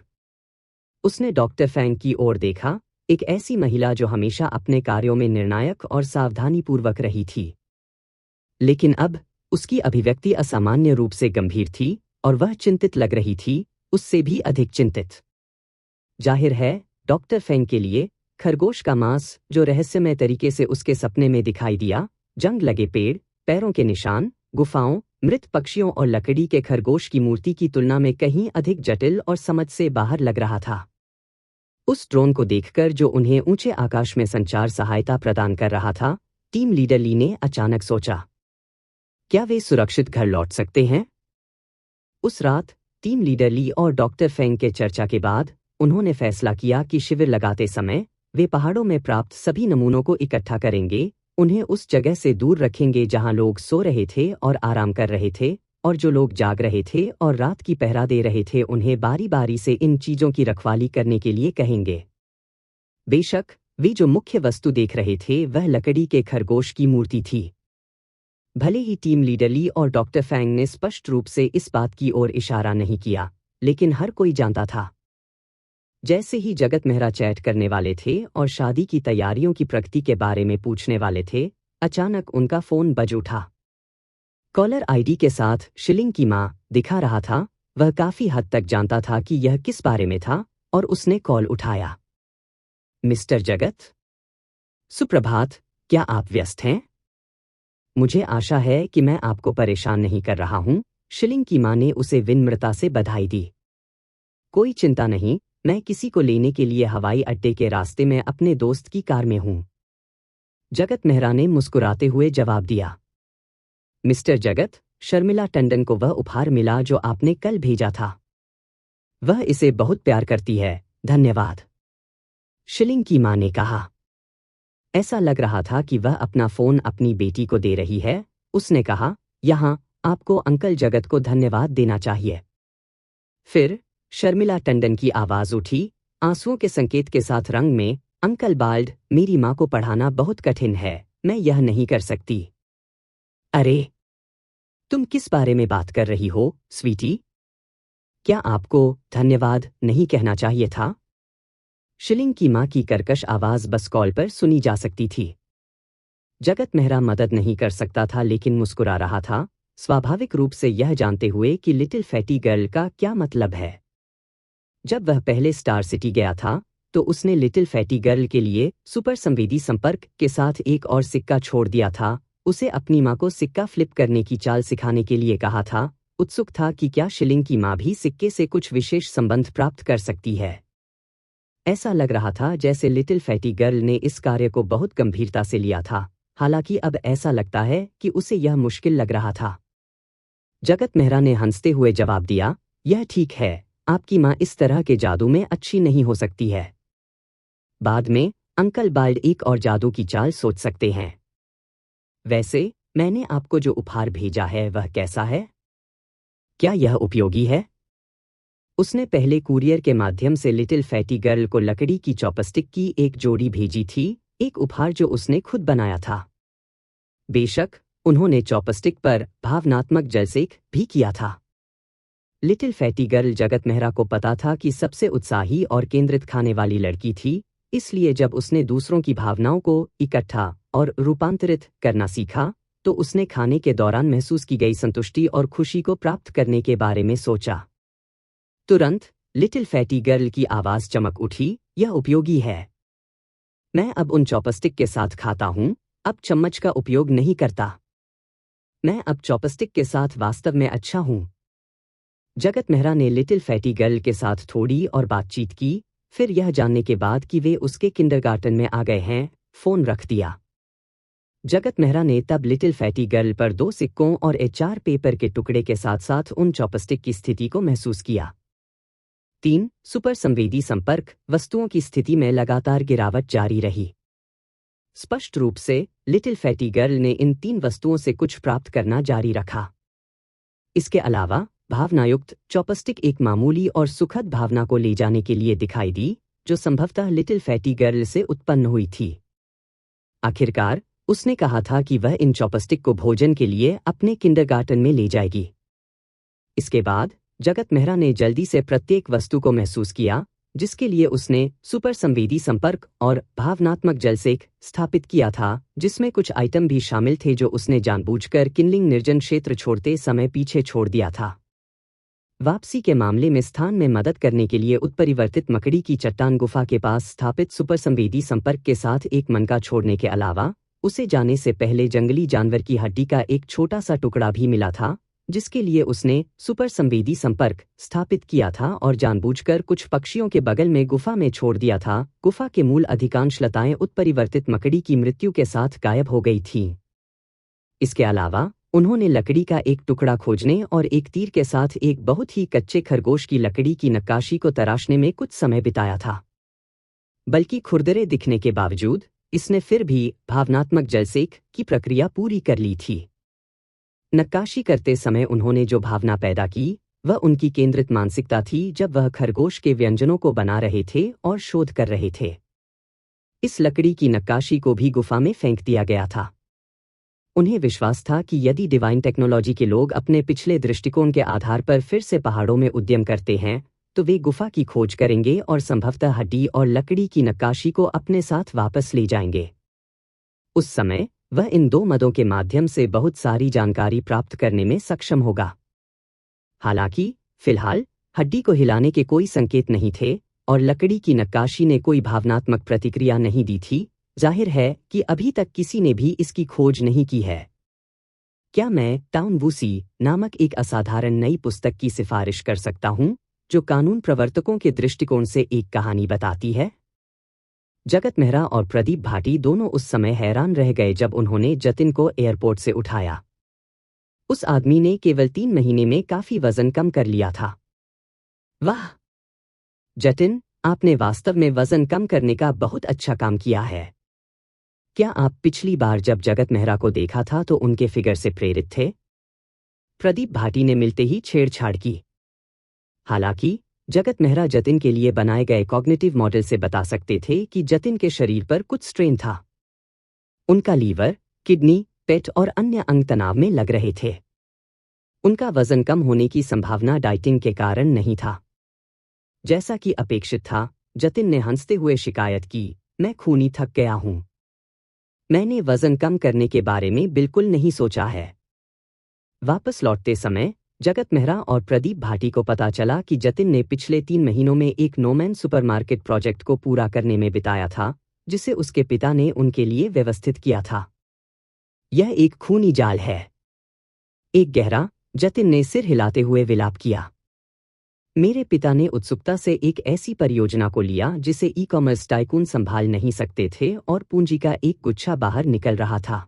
उसने डॉक्टर फैंग की ओर देखा, एक ऐसी महिला जो हमेशा अपने कार्यों में निर्णायक और सावधानीपूर्वक रही थी। लेकिन अब उसकी अभिव्यक्ति असामान्य रूप से गंभीर थी और वह चिंतित लग रही थी, उससे भी अधिक चिंतित। जाहिर है, डॉक्टर फैंग के लिए खरगोश का मांस जो रहस्यमय तरीके से उसके सपने में दिखाई दिया, जंग लगे पेड़, पैरों के निशान, गुफाओं, मृत पक्षियों और लकड़ी के खरगोश की मूर्ति की तुलना में कहीं अधिक जटिल और समझ से बाहर लग रहा था। उस ड्रोन को देखकर जो उन्हें ऊंचे आकाश में संचार सहायता प्रदान कर रहा था, टीम लीडर ली ने अचानक सोचा, क्या वे सुरक्षित घर लौट सकते हैं? उस रात टीम लीडर ली और डॉक्टर फेंग के चर्चा के बाद उन्होंने फैसला किया कि शिविर लगाते समय वे पहाड़ों में प्राप्त सभी नमूनों को इकट्ठा करेंगे, उन्हें उस जगह से दूर रखेंगे जहां लोग सो रहे थे और आराम कर रहे थे, और जो लोग जाग रहे थे और रात की पहरा दे रहे थे उन्हें बारी बारी से इन चीजों की रखवाली करने के लिए कहेंगे। बेशक वे जो मुख्य वस्तु देख रहे थे वह लकड़ी के खरगोश की मूर्ति थी। भले ही टीम लीडर ली और डॉक्टर फैंग ने स्पष्ट रूप से इस बात की ओर इशारा नहीं किया, लेकिन हर कोई जानता था। जैसे ही जगत मेहरा चैट करने वाले थे और शादी की तैयारियों की प्रगति के बारे में पूछने वाले थे, अचानक उनका फोन बज उठा। कॉलर आईडी के साथ शिलिंग की मां दिखा रहा था। वह काफी हद तक जानता था कि यह किस बारे में था, और उसने कॉल उठाया। मिस्टर जगत, सुप्रभात, क्या आप व्यस्त हैं? मुझे आशा है कि मैं आपको परेशान नहीं कर रहा हूं, शिलिंग की मां ने उसे विनम्रता से बधाई दी। कोई चिंता नहीं, मैं किसी को लेने के लिए हवाई अड्डे के रास्ते में अपने दोस्त की कार में हूं। जगत मेहरा ने मुस्कुराते हुए जवाब दिया। मिस्टर जगत, शर्मिला टंडन को वह उपहार मिला जो आपने कल भेजा था। वह इसे बहुत प्यार करती है, धन्यवाद, शिलिंग की मां ने कहा। ऐसा लग रहा था कि वह अपना फोन अपनी बेटी को दे रही है। उसने कहा, यहाँ आपको अंकल जगत को धन्यवाद देना चाहिए। फिर शर्मिला टंडन की आवाज उठी, आंसुओं के संकेत के साथ रंग में, अंकल बाल्ड, मेरी मां को पढ़ाना बहुत कठिन है, मैं यह नहीं कर सकती। अरे, तुम किस बारे में बात कर रही हो, स्वीटी? क्या आपको धन्यवाद नहीं कहना चाहिए था? शिलिंग की मां की कर्कश आवाज बस कॉल पर सुनी जा सकती थी। जगत मेहरा मदद नहीं कर सकता था लेकिन मुस्कुरा रहा था, स्वाभाविक रूप से यह जानते हुए कि लिटिल फैटी गर्ल का क्या मतलब है। जब वह पहले स्टार सिटी गया था तो उसने लिटिल फैटी गर्ल के लिए सुपर संवेदी संपर्क के साथ एक और सिक्का छोड़ दिया था। उसे अपनी मां को सिक्का फ्लिप करने की चाल सिखाने के लिए कहा था, उत्सुक था कि क्या शिलिंग की मां भी सिक्के से कुछ विशेष संबंध प्राप्त कर सकती है। ऐसा लग रहा था जैसे लिटिल फैटी गर्ल ने इस कार्य को बहुत गंभीरता से लिया था, हालांकि अब ऐसा लगता है कि उसे यह मुश्किल लग रहा था। जगत मेहरा ने हंसते हुए जवाब दिया, यह ठीक है, आपकी मां इस तरह के जादू में अच्छी नहीं हो सकती है। बाद में अंकल बाल्ड एक और जादू की चाल सोच सकते हैं। वैसे मैंने आपको जो उपहार भेजा है वह कैसा है? क्या यह उपयोगी है? उसने पहले कुरियर के माध्यम से लिटिल फैटी गर्ल को लकड़ी की चॉपस्टिक की एक जोड़ी भेजी थी, एक उपहार जो उसने खुद बनाया था। बेशक, उन्होंने चॉपस्टिक पर भावनात्मक जलसेक भी किया था। लिटिल फैटी गर्ल जगत मेहरा को पता था कि सबसे उत्साही और केंद्रित खाने वाली लड़की थी, इसलिए जब उसने दूसरों की भावनाओं को इकट्ठा और रूपांतरित करना सीखा, तो उसने खाने के दौरान महसूस की गई संतुष्टि और खुशी को प्राप्त करने के बारे में सोचा। तुरंत लिटिल फैटी गर्ल की आवाज चमक उठी, यह उपयोगी है। मैं अब उन चॉपस्टिक के साथ खाता हूं, अब चम्मच का उपयोग नहीं करता। मैं अब चॉपस्टिक के साथ वास्तव में अच्छा हूं। जगत मेहरा ने लिटिल फैटी गर्ल के साथ थोड़ी और बातचीत की, फिर यह जानने के बाद कि वे उसके किंडरगार्टन में आ गए हैं, फोन रख दिया। जगत मेहरा ने तब लिटिल फैटी गर्ल पर 2 सिक्कों और एचआर पेपर के टुकड़े के साथ साथ उन चॉपस्टिक की स्थिति को महसूस किया। 3. सुपर संवेदी संपर्क, वस्तुओं की स्थिति में लगातार गिरावट जारी रही। स्पष्ट रूप से लिटिल फैटी गर्ल ने इन 3 वस्तुओं से कुछ प्राप्त करना जारी रखा। इसके अलावा भावनायुक्त चॉपस्टिक एक मामूली और सुखद भावना को ले जाने के लिए दिखाई दी, जो संभवतः लिटिल फैटी गर्ल से उत्पन्न हुई थी। आखिरकार उसने कहा था कि वह इन चॉपस्टिक को भोजन के लिए अपने किंडरगार्टन में ले जाएगी। इसके बाद जगत मेहरा ने जल्दी से प्रत्येक वस्तु को महसूस किया, जिसके लिए उसने सुपर संवेदी संपर्क और भावनात्मक जलसेक स्थापित किया था, जिसमें कुछ आइटम भी शामिल थे जो उसने जानबूझकर किनलिंग निर्जन क्षेत्र छोड़ते समय पीछे छोड़ दिया था। वापसी के मामले में स्थान में मदद करने के लिए उत्परिवर्तित मकड़ी की चट्टान गुफा के पास स्थापित सुपर संवेदी संपर्क के साथ एक मनका छोड़ने के अलावा उसे जाने से पहले जंगली जानवर की हड्डी का एक छोटा सा टुकड़ा भी मिला था, जिसके लिए उसने सुपर संवेदी संपर्क स्थापित किया था और जानबूझकर कुछ पक्षियों के बगल में गुफा में छोड़ दिया था। गुफा के मूल अधिकांश लताएं उत्परिवर्तित मकड़ी की मृत्यु के साथ गायब हो गई थीं। इसके अलावा उन्होंने लकड़ी का एक टुकड़ा खोजने और एक तीर के साथ एक बहुत ही कच्चे खरगोश की लकड़ी की नक्काशी को तराशने में कुछ समय बिताया था। बल्कि खुरदरे दिखने के बावजूद इसने फिर भी भावनात्मक जलसेक की प्रक्रिया पूरी कर ली थी। नक्काशी करते समय उन्होंने जो भावना पैदा की, वह उनकी केंद्रित मानसिकता थी जब वह खरगोश के व्यंजनों को बना रहे थे और शोध कर रहे थे। इस लकड़ी की नक्काशी को भी गुफा में फेंक दिया गया था। उन्हें विश्वास था कि यदि डिवाइन टेक्नोलॉजी के लोग अपने पिछले दृष्टिकोण के आधार पर फिर से पहाड़ों में उद्यम करते हैं, तो वे गुफा की खोज करेंगे और संभवतः हड्डी और लकड़ी की नक्काशी को अपने साथ वापस ले जाएंगे। उस समय वह इन 2 मदों के माध्यम से बहुत सारी जानकारी प्राप्त करने में सक्षम होगा। हालांकि फिलहाल हड्डी को हिलाने के कोई संकेत नहीं थे और लकड़ी की नक्काशी ने कोई भावनात्मक प्रतिक्रिया नहीं दी थी। जाहिर है कि अभी तक किसी ने भी इसकी खोज नहीं की है। क्या मैं टाउन वूसी नामक एक असाधारण नई पुस्तक की सिफारिश कर सकता हूं, जो कानून प्रवर्तकों के दृष्टिकोण से एक कहानी बताती है? जगत मेहरा और प्रदीप भाटी दोनों उस समय हैरान रह गए जब उन्होंने जतिन को एयरपोर्ट से उठाया। उस आदमी ने केवल 3 महीने में काफी वजन कम कर लिया था। वाह जतिन, आपने वास्तव में वजन कम करने का बहुत अच्छा काम किया है। क्या आप पिछली बार जब जगत मेहरा को देखा था तो उनके फिगर से प्रेरित थे? प्रदीप भाटी ने मिलते ही छेड़छाड़ की। हालांकि जगत मेहरा जतिन के लिए बनाए गए कॉग्निटिव मॉडल से बता सकते थे कि जतिन के शरीर पर कुछ स्ट्रेन था। उनका लीवर, किडनी, पेट और अन्य अंग तनाव में लग रहे थे। उनका वजन कम होने की संभावना डाइटिंग के कारण नहीं था। जैसा कि अपेक्षित था, जतिन ने हंसते हुए शिकायत की, मैं खूनी थक गया हूं। मैंने वजन कम करने के बारे में बिल्कुल नहीं सोचा है। वापस लौटते समय जगत मेहरा और प्रदीप भाटी को पता चला कि जतिन ने पिछले 3 महीनों में एक नोमैन सुपरमार्केट प्रोजेक्ट को पूरा करने में बिताया था, जिसे उसके पिता ने उनके लिए व्यवस्थित किया था। यह एक खूनी जाल है। एक गहरा जतिन ने सिर हिलाते हुए विलाप किया। मेरे पिता ने उत्सुकता से एक ऐसी परियोजना को लिया जिसे ई-कॉमर्स टाइकून संभाल नहीं सकते थे और पूंजी का एक गुच्छा बाहर निकल रहा था।